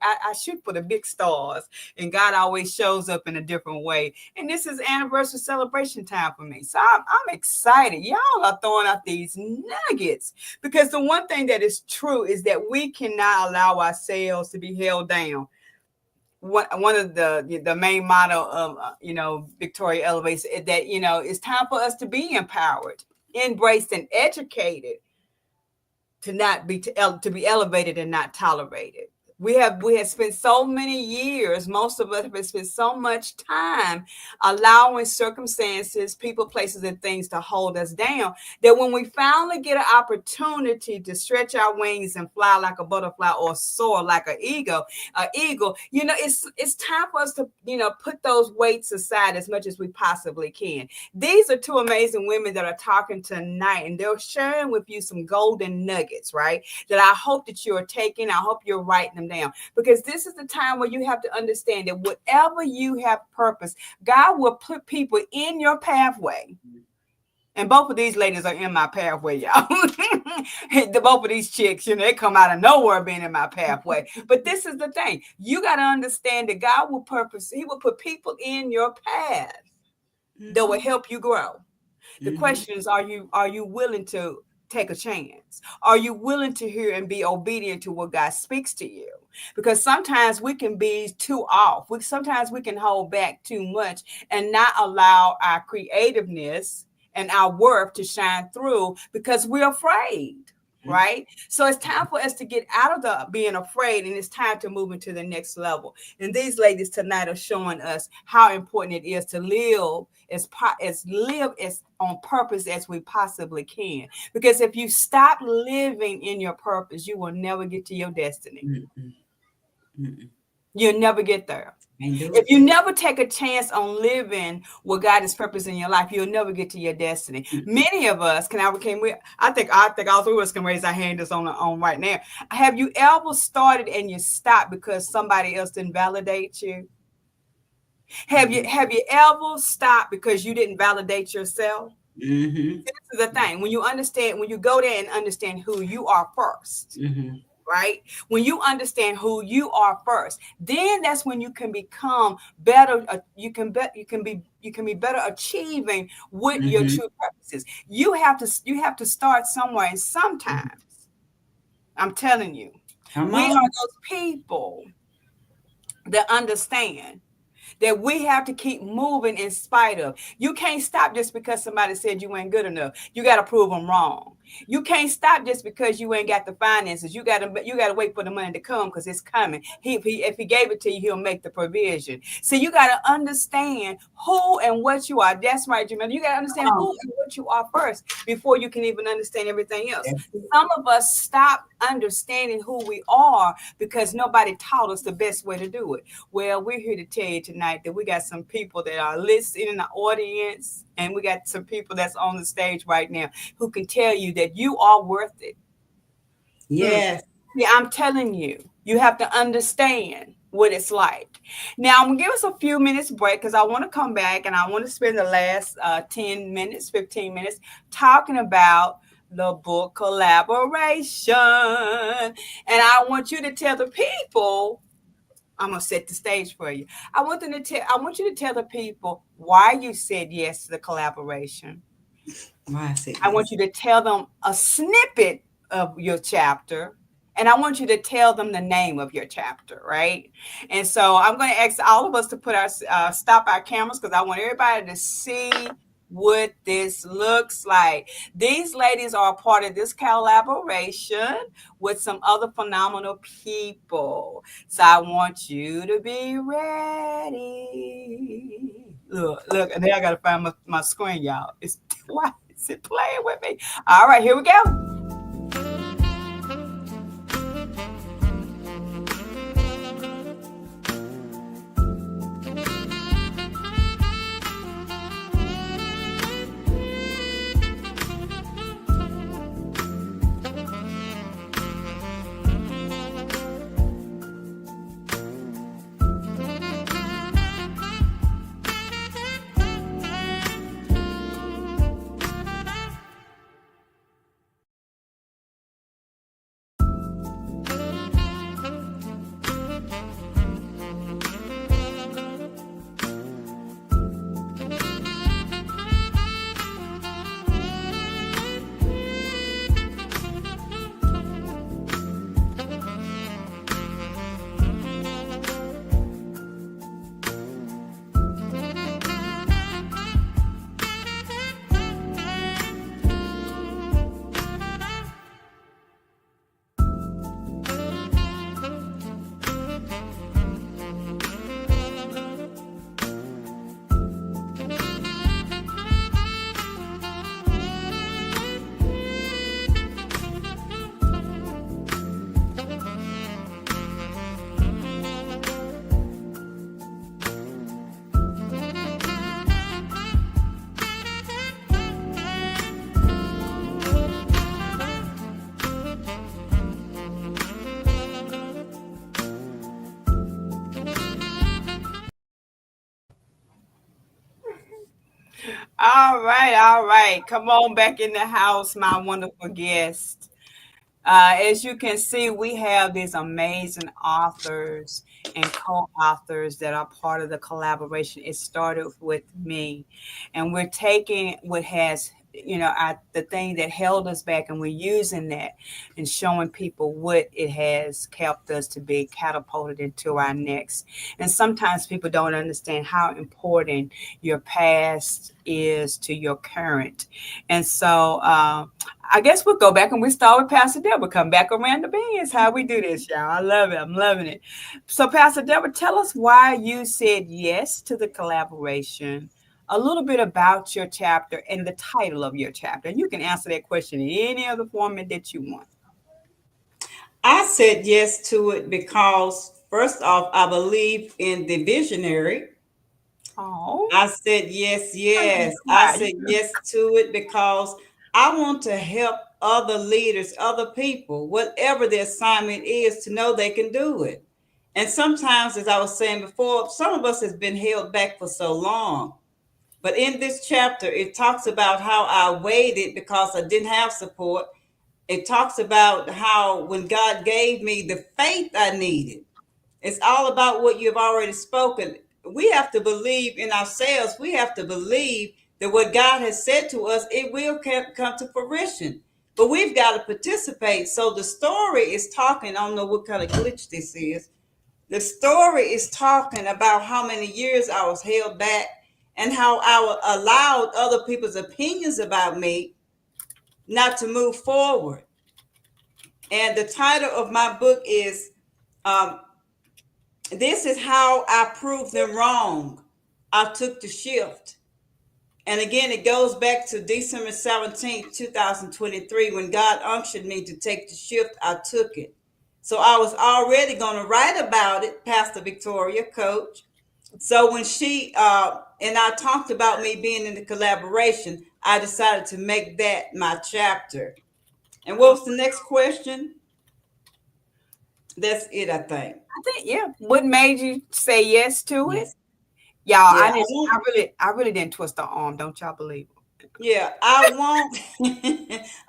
I shoot for the big stars, and God always shows up in a different way. And this is anniversary celebration time for me. So I'm excited. Y'all are throwing out these nuggets because the one thing that is true is that we cannot allow ourselves to be held down. One of the main motto of Victoria Elevates is that it's time for us to be empowered, embraced, and educated to not be to be elevated and not tolerated. We have spent so many years, most of us have spent so much time allowing circumstances, people, places, and things to hold us down that when we finally get an opportunity to stretch our wings and fly like a butterfly or soar like an eagle, it's time for us to, put those weights aside as much as we possibly can. These are two amazing women that are talking tonight, and they're sharing with you some golden nuggets, right? That I hope that you are taking. I hope you're writing them down because this is the time where you have to understand that whatever you have purpose, God will put people in your pathway. And both of these ladies are in my pathway, y'all. Both of these chicks, they come out of nowhere being in my pathway. But this is the thing. You got to understand that God will he will put people in your path that will help you grow. The question is, are you willing to take a chance? Are you willing to hear and be obedient to what God speaks to you? Because sometimes we can be too off. Sometimes we can hold back too much and not allow our creativeness and our worth to shine through because we're afraid. Right? So it's time for us to get out of the being afraid, and it's time to move into the next level. And these ladies tonight are showing us how important it is to live as on purpose as we possibly can. Because if you stop living in your purpose, you will never get to your destiny. You'll never get there. Can't do If it. you never take a chance on living what God is purpose in your life, you'll never get to your destiny. Many of us can we I think all three of us can raise our hand just on right now. Have you ever started and you stopped because somebody else didn't validate you? Have you ever stopped because you didn't validate yourself? Mm-hmm. This is the thing. When you go there and understand who you are first, Mm-hmm. right? When you understand who you are first, then that's when you can become better. You can be better achieving what your Mm-hmm. true purposes. You have to start somewhere, and sometimes I'm telling you, Come we are on. those people that understand that we have to keep moving in spite of. You can't stop just because somebody said you ain't good enough. You got to prove them wrong. You can't stop just because you ain't got the finances. You got to wait for the money to come because it's coming. If he gave it to you, he'll make the provision. So you got to understand who and what you are. That's right, Jamila. You got to understand Come who and what you are first before you can even understand everything else. on. Some of us stop understanding who we are because nobody taught us the best way to do it. Well, we're here to tell you tonight that we got some people that are listening in the audience, and we got some people that's on the stage right now who can tell you that you are worth it. Mm. Yes. Yeah, I'm telling you, you have to understand what it's like. Now, I'm gonna give us a few minutes break because I want to come back and I want to spend the last 10 minutes, 15 minutes talking about the book collaboration. And I want you to tell the people, I'm gonna set the stage for you. I want you to tell the people why you said yes to the collaboration. Why I said I want yes. you to tell them a snippet of your chapter, and I want you to tell them the name of your chapter, right? And so I'm going to ask all of us to put our stop our cameras because I want everybody to see what this looks like. These ladies are a part of this collaboration with some other phenomenal people. So I want you to be ready. Look, and then I gotta find my screen, y'all. It's why is it playing with me? All right, here we go. All right, all right. Come on back in the house, my wonderful guest. As you can see, we have these amazing authors and co-authors that are part of the collaboration. It started with me, and we're taking what has, the thing that held us back, and we're using that and showing people what it has helped us to be catapulted into our next. And sometimes people don't understand how important your past is to your current. And so, I guess we'll go back and we start with Pastor Deborah. Come back around the bends. How we do this, y'all. I love it. I'm loving it. So, Pastor Deborah, tell us why you said yes to the collaboration. A little bit about your chapter and the title of your chapter. And you can answer that question in any other format that you want. I said yes to it because First off, I believe in the visionary. Oh, I said yes, you yes. I quiet. said yes to it because I want to help other leaders, other people, whatever the assignment is, to know they can do it. And sometimes, as I was saying before, some of us has been held back for so long. But in this chapter, it talks about how I waited because I didn't have support. It talks about how when God gave me the faith I needed, it's all about what you've already spoken. We have to believe in ourselves. We have to believe that what God has said to us, it will come to fruition. But we've got to participate. So the story is talking, I don't know what kind of glitch this is. The story is talking about how many years I was held back and how I allowed other people's opinions about me not to move forward. And the title of my book is um, This is How I Proved Them Wrong. I Took the Shift. And again, it goes back to December 17th, 2023, when God unctioned me to take the shift. I took it. So I was already going to write about it, Pastor Victoria, coach. So when she and I talked about me being in the collaboration, I decided to make that my chapter. And what was the next question? That's it, I think. I think, yeah. What made you say yes to it? Yes. Y'all, Yeah, I I didn't. want. I really didn't twist the arm. Don't y'all believe it? Yeah, I want.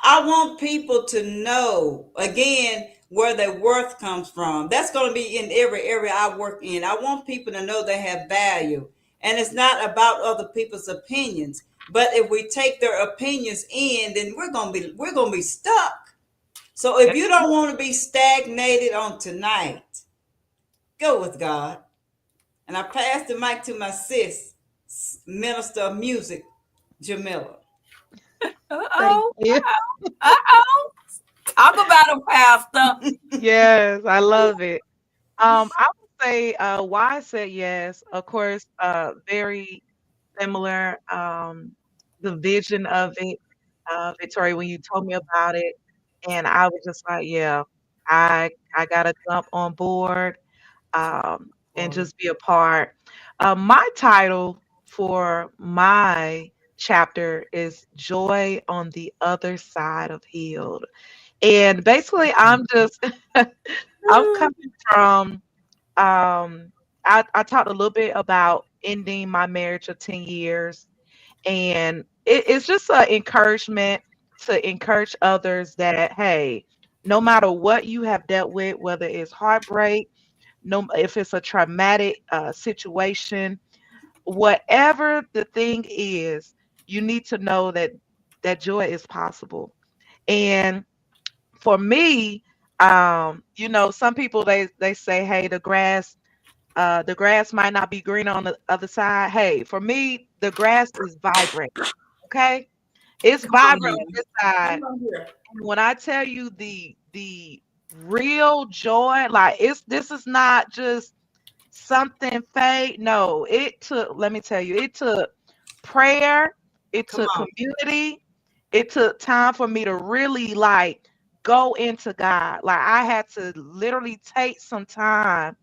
I want people to know again where their worth comes from. That's going to be in every area I work in. I want people to know they have value, and it's not about other people's opinions. But if we take their opinions in, then we're gonna be stuck. So if you don't want to be stagnated on tonight, go with God. And I pass the mic to my sis, Minister of Music, Jamila. Uh Thank oh. you. Uh oh. Talk about a pastor. Yes, I love it. I would say why I said yes, of course, very similar. The vision of it, Victoria, when you told me about it, and I was just like, yeah, I gotta jump on board and Glory. just be a part. My title for my chapter is Joy on the Other Side of Healed. And basically, I'm just, I'm coming from, I talked a little bit about ending my marriage of 10 years. And it's just an encouragement to encourage others that, hey, no matter what you have dealt with, whether it's heartbreak, no, if it's a traumatic situation, whatever the thing is, you need to know that joy is possible. And for me, some people they say, hey, the grass might not be green on the other side. Hey, for me, the grass is vibrant. Okay, it's Come on vibrant on here. this side. Come on here. And when I tell you the real joy, like this is not just something fake. No, it took, let me tell you, it took prayer, it Come took on. community, it took time for me to really like go into God. Like I had to literally take some time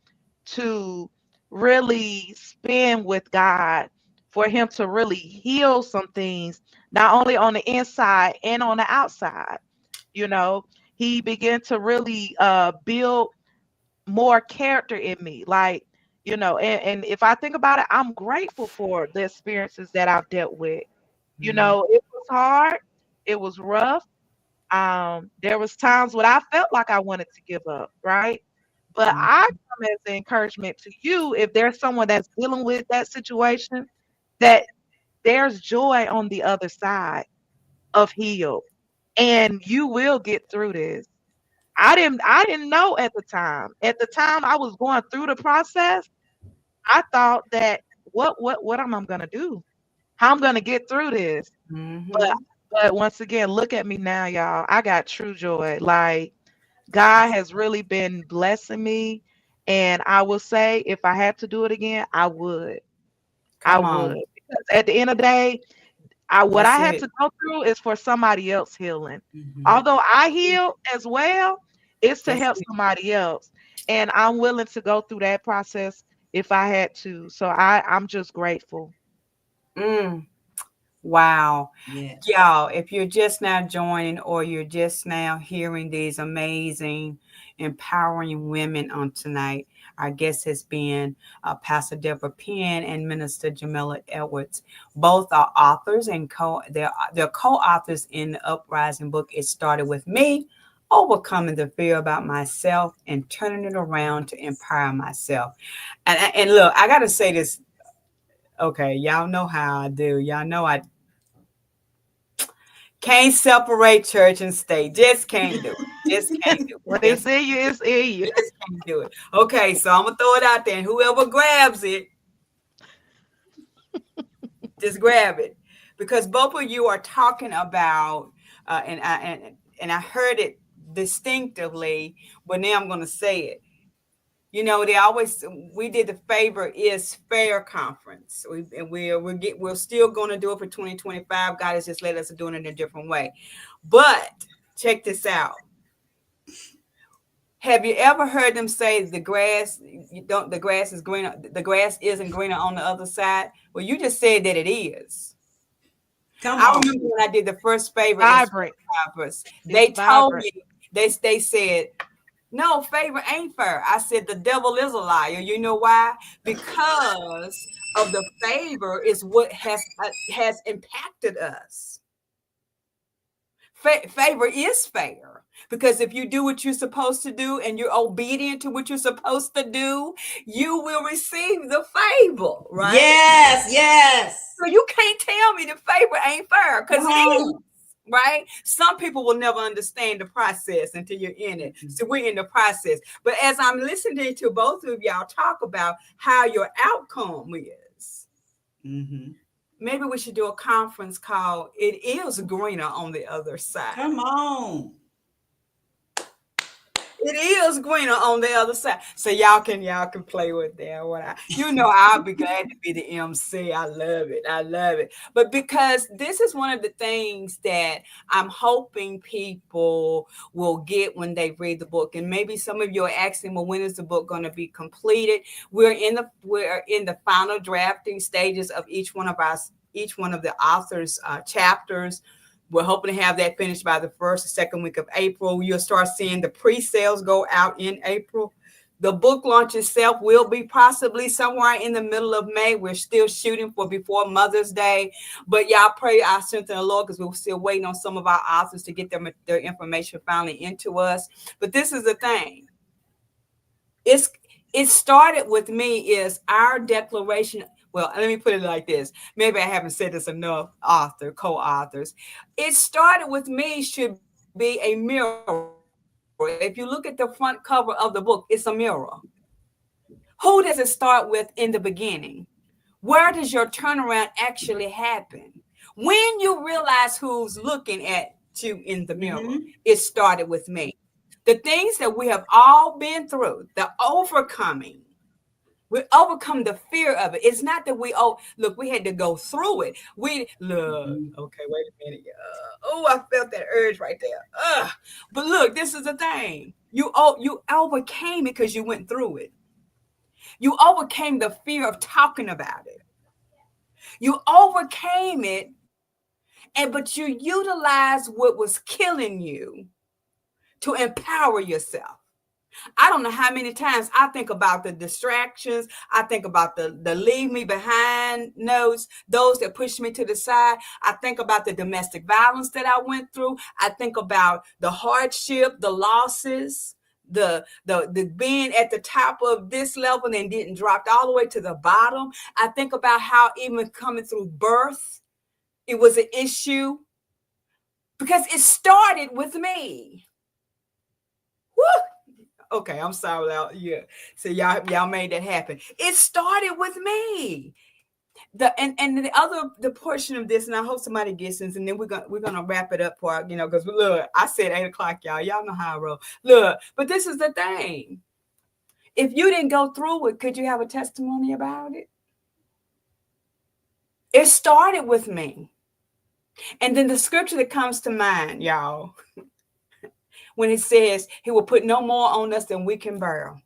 to really spend with God for him to really heal some things, not only on the inside and on the outside. You know, he began to really build more character in me. Like, and if I think about it, I'm grateful for the experiences that I've dealt with. Mhm. It was hard, it was rough. There was times when I felt like I wanted to give up, right? But I come as an encouragement to you if there's someone that's dealing with that situation, that there's joy on the other side of heal. And you will get through this. I didn't know at the time. At the time I was going through the process, I thought that what am I gonna do? How I'm gonna get through this? But Mm-hmm. once again, look at me now, y'all. I got true joy. Like God has really been blessing me. And I will say if I had to do it again, I would. I Come would. on. Because at the end of the day, what I That's had it. to go through is for somebody else healing. Mhm. Although I heal as well, it's to That's help it. somebody else. and I'm willing to go through that process if I had to. So I'm just grateful. Mm, wow. Yes. Y'all, if you're just now joining or you're just now hearing these amazing, empowering women on tonight, our guest has been Pastor Debra Penn and Minister Jamila Edwards. Both are authors and they're co-authors in the Uprising book. It started with me, overcoming the fear about myself and turning it around to empower myself. And look, I got to say this. Okay, y'all know how I do. Y'all know I can't separate church and state. Just can't do it. Just can't do When it. it's in you, it's in you. Just can't do it. Okay, so I'm gonna throw it out there, and whoever grabs it, just grab it, because both of you are talking about, and I heard it distinctively, but now I'm gonna say it. You know, they always we did the Favor is Fair conference. We're still going to do it for 2025. God has just let us do it in a different way. But check this out. Have you ever heard them say the grass you don't the grass is greener, the grass isn't greener on the other side? Well, you just said that it is. Come I on. remember when I did the first Favor is Vibrant. Fair conference. It's They told vibrant. me they said no, favor ain't fair. I said the devil is a liar. You know why? Because of the favor is what has impacted us. Favor is fair because if you do what you're supposed to do and you're obedient to what you're supposed to do, you will receive the favor, right? Yes, yes. So you can't tell me the favor ain't fair Come because it is. on. Right? Some people will never understand the process until you're in it. Mhm. So we're in the process. But as I'm listening to both of y'all talk about how your outcome is, Mhm. maybe we should do a conference called It Is Greener on the Other Side. Come on. It is greener on the other side. So y'all can play with that. I'll be glad to be the MC. I love it. I love it. But because this is one of the things that I'm hoping people will get when they read the book. And maybe some of you are asking, well, when is the book going to be completed? We're in the final drafting stages of each one of the authors' chapters. We're hoping to have that finished by the first or second week of April. You'll start seeing the pre-sales go out in April. The book launch itself will be possibly somewhere in the middle of May. We're still shooting for before Mother's Day. But y'all pray our strength in the Lord because we're still waiting on some of our authors to get their information finally into us. But this is the thing. It started with me is our declaration. Well, let me put it like this. Maybe I haven't said this enough, co-authors. It started with me should be a mirror. If you look at the front cover of the book, it's a mirror. Who does it start with in the beginning? Where does your turnaround actually happen? When you realize who's looking at you in the mirror, Mhm. it started with me. The things that we have all been through, the overcoming, we overcome the fear of it. It's not that look, we had to go through it. We look, Mhm. okay, wait a minute. I felt that urge right there. But look, this is the thing. You overcame it because you went through it. You overcame the fear of talking about it. You overcame it, and but you utilized what was killing you to empower yourself. I don't know how many times I think about the distractions. I think about the leave me behind notes, those that push me to the side. I think about the domestic violence that I went through. I think about the hardship, the losses, the being at the top of this level and didn't drop all the way to the bottom. I think about how even coming through birth, it was an issue because it started with me. Woo! Okay, I'm sorry. Yeah. So y'all made that happen. It started with me. And the portion of this, and I hope somebody gets this, and then we're gonna wrap it up for because look, I said 8 o'clock, y'all. Y'all know how I roll. Look, but this is the thing. If you didn't go through it, could you have a testimony about it? It started with me. And then the scripture that comes to mind, y'all, when it says he will put no more on us than we can bear.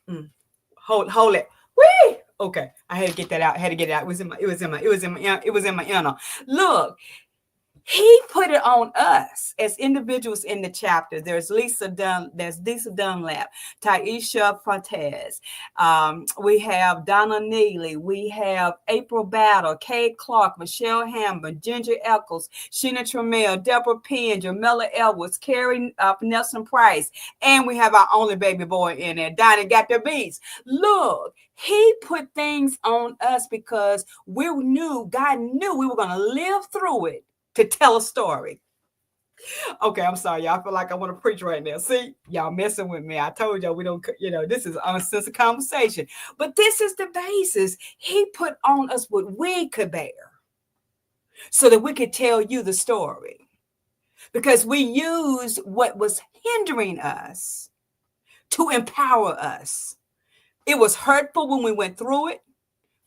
Hold it. Whee! Okay, I had to get that out. I had to get it out. It was in my inner. Look, he put it on us as individuals in the chapter. There's Lisa Dunlap, Taisha Fontes. We have Donna Neely. We have April Battle, Kay Clark, Michelle Hammond, Ginger Eccles, Sheena Trammell, Deborah Penn, Jamila Edwards, Carrie Nelson Price, and we have our only baby boy in there, Donnie Got the Beats. Look, he put things on us because God knew we were going to live through it to tell a story. Okay, I'm sorry, y'all. I feel like I want to preach right now. See, y'all messing with me. I told y'all we don't, this is uncensored conversation. But this is the basis. He put on us what we could bear so that we could tell you the story. Because we used what was hindering us to empower us. It was hurtful when we went through it.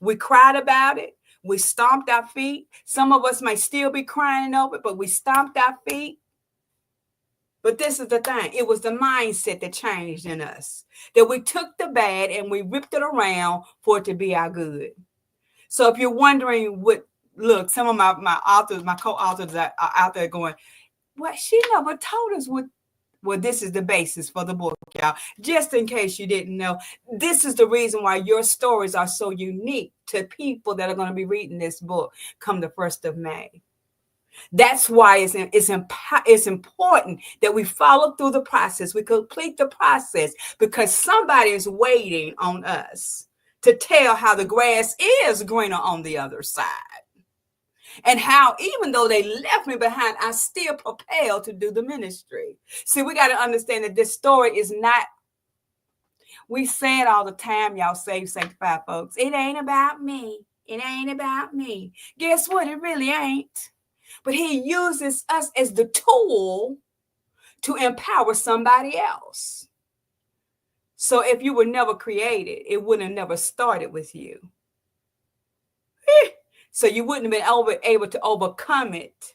We cried about it. We stomped our feet. Some of us may still be crying over it, but we stomped our feet. But this is the thing. It was the mindset that changed in us. That we took the bad and we ripped it around for it to be our good. So if you're wondering look, some of my authors, my co-authors are out there going, well, she never told us what. Well, this is the basis for the book, y'all. Just in case you didn't know, this is the reason why your stories are so unique to people that are going to be reading this book come the 1st of May. That's why it's important that we follow through the process. We complete the process because somebody is waiting on us to tell how the grass is greener on the other side. And how, even though they left me behind, I still propelled to do the ministry. See, we got to understand that this story is not, we say it all the time, y'all saved, sanctified folks. It ain't about me. It ain't about me. Guess what? It really ain't. But he uses us as the tool to empower somebody else. So if you were never created, it wouldn't have never started with you. So you wouldn't have been able to overcome it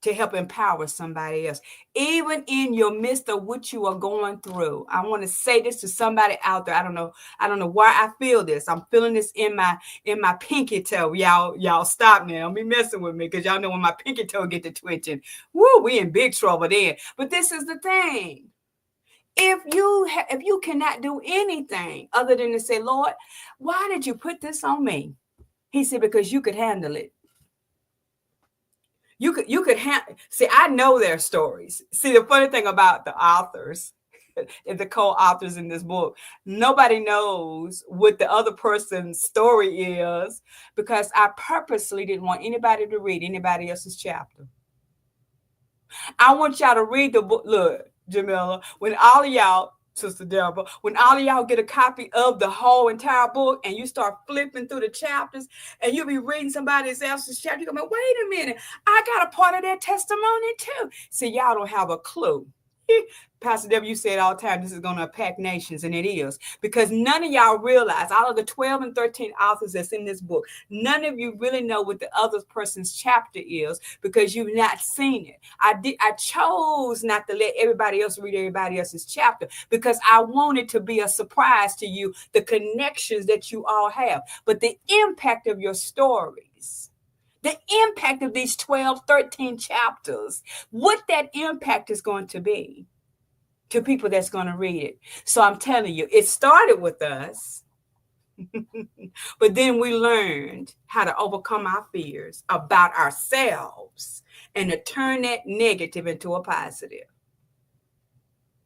to help empower somebody else. Even in your midst of what you are going through. I want to say this to somebody out there. I don't know why I feel this. I'm feeling this in my pinky toe. Y'all stop now. Don't be messing with me because y'all know when my pinky toe get to twitching. Woo, we in big trouble then. But this is the thing. If you cannot do anything other than to say, Lord, why did you put this on me? He said, because you could handle it. You could see, I know their stories. See, the funny thing about the authors, the co-authors in this book, nobody knows what the other person's story is because I purposely didn't want anybody to read anybody else's chapter. I want y'all to read the book. Look, Jamila, when all of y'all, Sister Debra, when all of y'all get a copy of the whole entire book and you start flipping through the chapters and you'll be reading somebody else's chapter, you're going to go, wait a minute, I got a part of that testimony too. See, y'all don't have a clue. Pastor Debra, you say it all the time, this is going to impact nations, and it is. Because none of y'all realize, out of the 12 and 13 authors that's in this book, none of you really know what the other person's chapter is because you've not seen it. I chose not to let everybody else read everybody else's chapter because I wanted to be a surprise to you, the connections that you all have. But the impact of your stories, the impact of these 12, 13 chapters, what that impact is going to be to people that's going to read it. So I'm telling you, it started with us, but then we learned how to overcome our fears about ourselves and to turn that negative into a positive.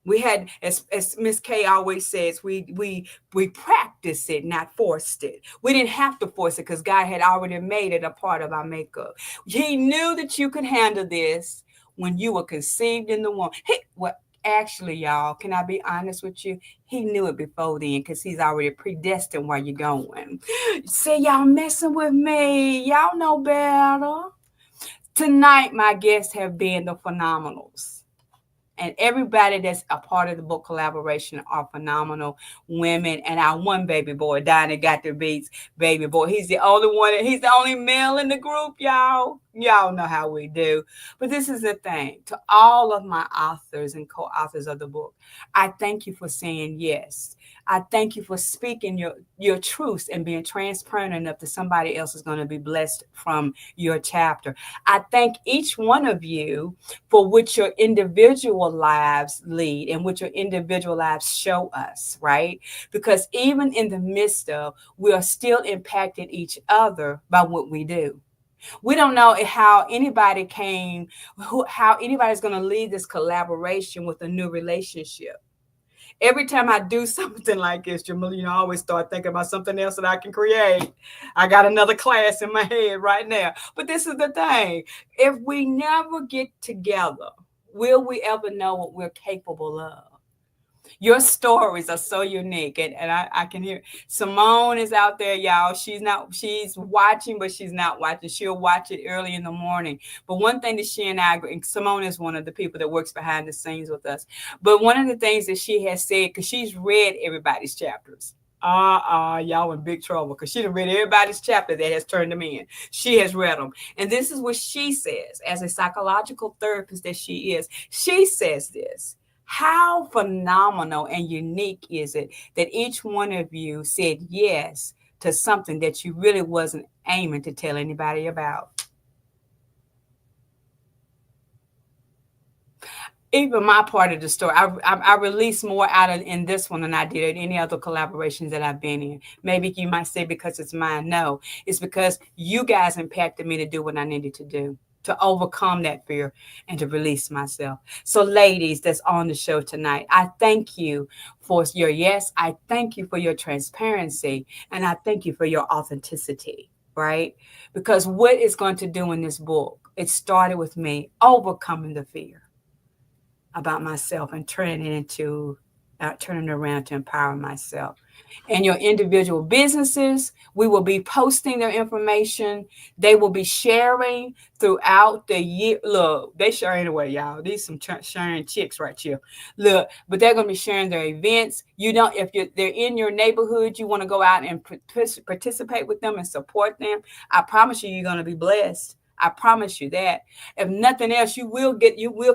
We had, as Miss K always says, we practiced it, not forced it. We didn't have to force it because God had already made it a part of our makeup. He knew that you could handle this when you were conceived in the womb. Actually, y'all, can I be honest with you? He knew it before then because he's already predestined where you're going. See, y'all messing with me. Y'all know better. Tonight, my guests have been the Phenomenals. And everybody that's a part of the book collaboration are phenomenal women. And our one baby boy, Donnie Got the Beats, baby boy. He's the only one. He's the only male in the group, y'all. Y'all know how we do. But this is the thing, to all of my authors and co authors of the book, I thank you for saying yes. I thank you for speaking your truths and being transparent enough that somebody else is going to be blessed from your chapter. I thank each one of you for which your individual lives lead and what your individual lives show us, right? Because even in the midst of, we are still impacting each other by what we do. We don't know how anybody came, how anybody's going to lead this collaboration with a new relationship. Every time I do something like this, Jamila, I always start thinking about something else that I can create. I got another class in my head right now. But this is the thing. If we never get together, will we ever know what we're capable of? Your stories are so unique, and I can hear Simone is out there, y'all. She's watching, but she's not watching. She'll watch it early in the morning. But one thing that she and I agree, and Simone is one of the people that works behind the scenes with us, but one of the things that she has said, because she's read everybody's chapters. Y'all in big trouble, because she done read everybody's chapter that has turned them in. She has read them. And this is what she says, as a psychological therapist that she is. She says this: how phenomenal and unique is it that each one of you said yes to something that you really wasn't aiming to tell anybody about? Even my part of the story, I released more out of in this one than I did in any other collaborations that I've been in. Maybe you might say because it's mine. No, it's because you guys impacted me to do what I needed to do, to overcome that fear and to release myself. So, ladies that's on the show tonight, I thank you for your yes. I thank you for your transparency, and I thank you for your authenticity. Right? Because what it's going to do in this book, it started with me overcoming the fear about myself and turning it around to empower myself. And your individual businesses, we will be posting their information. They will be sharing throughout the year. Look, they share anyway, y'all. These some sharing chicks right here. Look, but they're going to be sharing their events. You don't, if they're in your neighborhood, you want to go out and participate with them and support them. I promise you, you're going to be blessed. I promise you that. If nothing else, you will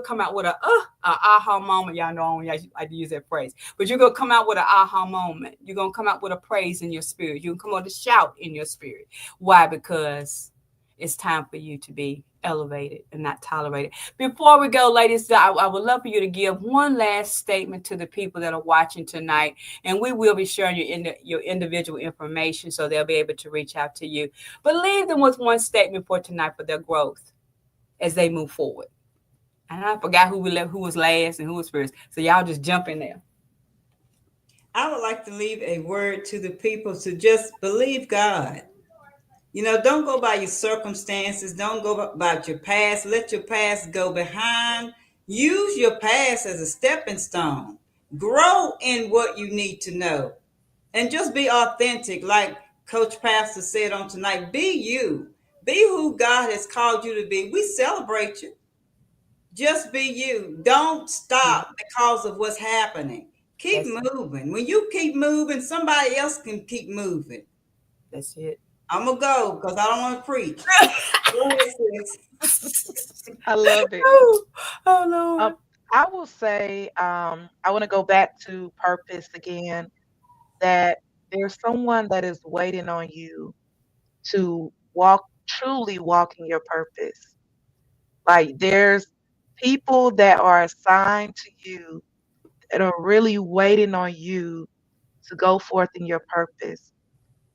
come out with a aha moment. Y'all know I like to use that phrase, but you're gonna come out with an aha moment. You're gonna come out with a praise in your spirit. You're gonna come out with a shout in your spirit. Why? Because it's time for you to be elevated and not tolerated. Before we go, ladies, I would love for you to give one last statement to the people that are watching tonight, and we will be sharing your individual information so they'll be able to reach out to you. But leave them with one statement for tonight for their growth as they move forward. And I forgot who was last and who was first. So y'all just jump in there. I would like to leave a word to the people to just believe God. Don't go by your circumstances. Don't go about your past. Let your past go behind. Use your past as a stepping stone. Grow in what you need to know. And just be authentic. Like Coach Pastor said on tonight, be you. Be who God has called you to be. We celebrate you. Just be you. Don't stop because of what's happening. Keep That's moving. When you keep moving, somebody else can keep moving. that's it. I'm going to go because I don't want to preach. Go ahead, sis. I love it. Oh, oh Um, Lord. I will say, I want to go back to purpose again, that there's someone that is waiting on you to truly walk in your purpose. Like there's people that are assigned to you that are really waiting on you to go forth in your purpose.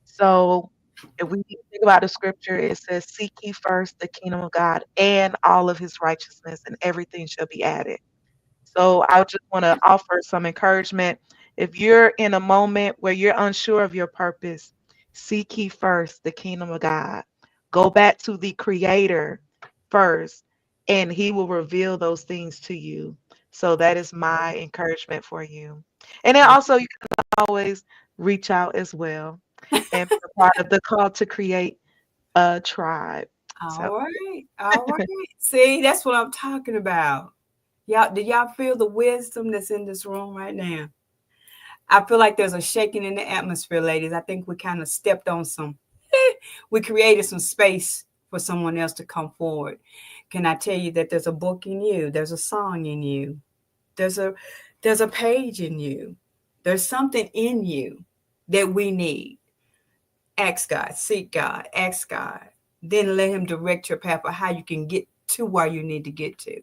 So if we think about the scripture, it says, seek ye first the kingdom of God and all of his righteousness, and everything shall be added. So I just want to offer some encouragement. If you're in a moment where you're unsure of your purpose, seek ye first the kingdom of God. Go back to the creator first, and he will reveal those things to you. So that is my encouragement for you. And then also you can always reach out as well and be a part of the call to create a tribe. So All right. All right. See, that's what I'm talking about. Y'all, do y'all feel the wisdom that's in this room right now? I feel like there's a shaking in the atmosphere, ladies. I think we kind of stepped on some, we created some space for someone else to come forward. Can I tell you that there's a book in you? There's a song in you. There's a there's a page in you. There's something in you that we need. Ask God, seek God, ask God. Then let him direct your path of how you can get to where you need to get to.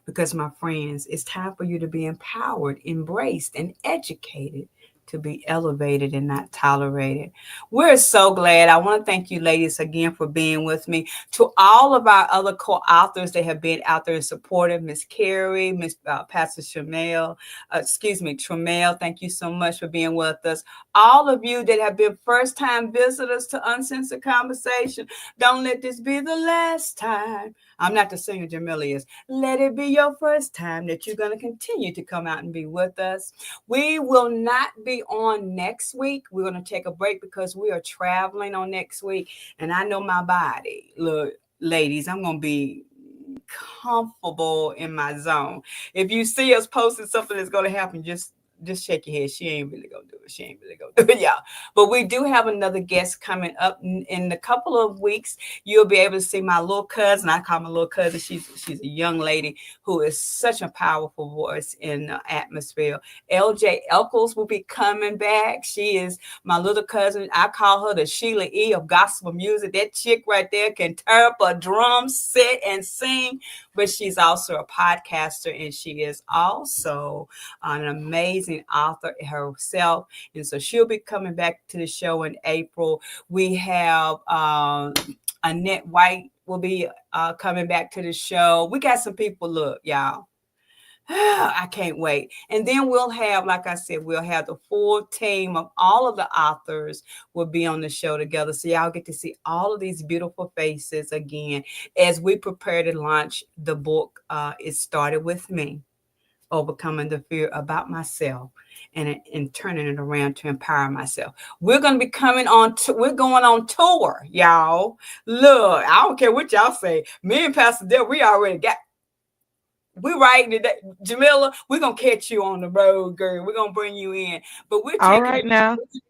Because, my friends, it's time for you to be empowered, embraced, and educated, to be elevated and not tolerated. We're so glad. I want to thank you, ladies, again for being with me. To all of our other co-authors that have been out there and supportive, Miss Carrie, Miss Pastor Shamel, Tremel, thank you so much for being with us. All of you that have been first-time visitors to Uncensored Conversation, don't let this be the last time. I'm not the singer, Jamila is. Let it be your first time that you're going to continue to come out and be with us. We will not be on next week. We're going to take a break because we are traveling on next week. And I know my body. Look, ladies, I'm going to be comfortable in my zone. If you see us posting something that's going to happen, just shake your head. She ain't really gonna do it. She ain't really gonna do it, y'all. But we do have another guest coming up in a couple of weeks. You'll be able to see my little cousin. I call my little cousin. She's a young lady who is such a powerful voice in the atmosphere. LJ Elkels will be coming back. She is my little cousin. I call her the Sheila E. of gospel music. That chick right there can tear up a drum set and sing, but she's also a podcaster, and she is also an amazing author herself. And so she'll be coming back to the show in April. We have Annette White will be coming back to the show. We got some people, look, y'all. I can't wait. And then we'll have, like I said, we'll have the full team of all of the authors will be on the show together. So y'all get to see all of these beautiful faces again as we prepare to launch the book. It started with me, overcoming the fear about myself and turning it around to empower myself. We're going to be coming on, we're going on tour, y'all. Look, I don't care what y'all say. Me and Pastor Debra, we already got, we writing today. Jamila, we're going to catch you on the road, girl. We're going to bring you in. But we're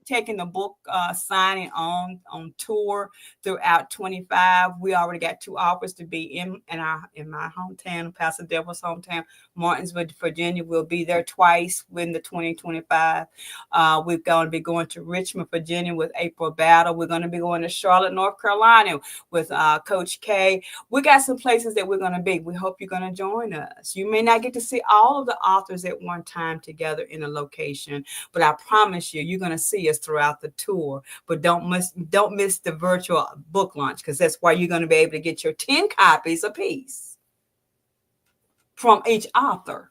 taking the book signing on tour throughout 25. We already got 2 offers to be in my hometown, Pastor Debra's hometown, Martinsville, Virginia. We'll be there twice in the 2025. We're going to be going to Richmond, Virginia with April Battle. We're going to be going to Charlotte, North Carolina with Coach K. We got some places that we're going to be. We hope you're going to join us. You may not get to see all of the authors at one time together in a location, but I promise you, you're going to see us throughout the tour. But don't miss the virtual book launch, because that's why you're going to be able to get your 10 copies apiece from each author.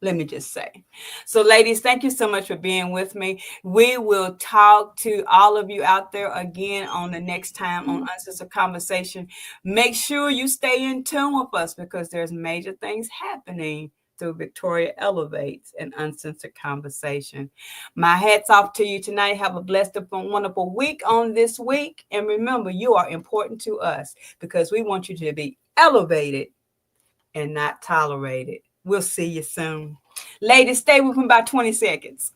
Let me just say. So, ladies, thank you so much for being with me. We will talk to all of you out there again on the next time on Uncensored Conversation. Make sure you stay in tune with us, because there's major things happening through Victoria Elevates and Uncensored Conversation. My hat's off to you tonight. Have a blessed and wonderful week on this week. And remember, you are important to us, because we want you to be elevated and not tolerated. We'll see you soon. Ladies, stay with me about 20 seconds.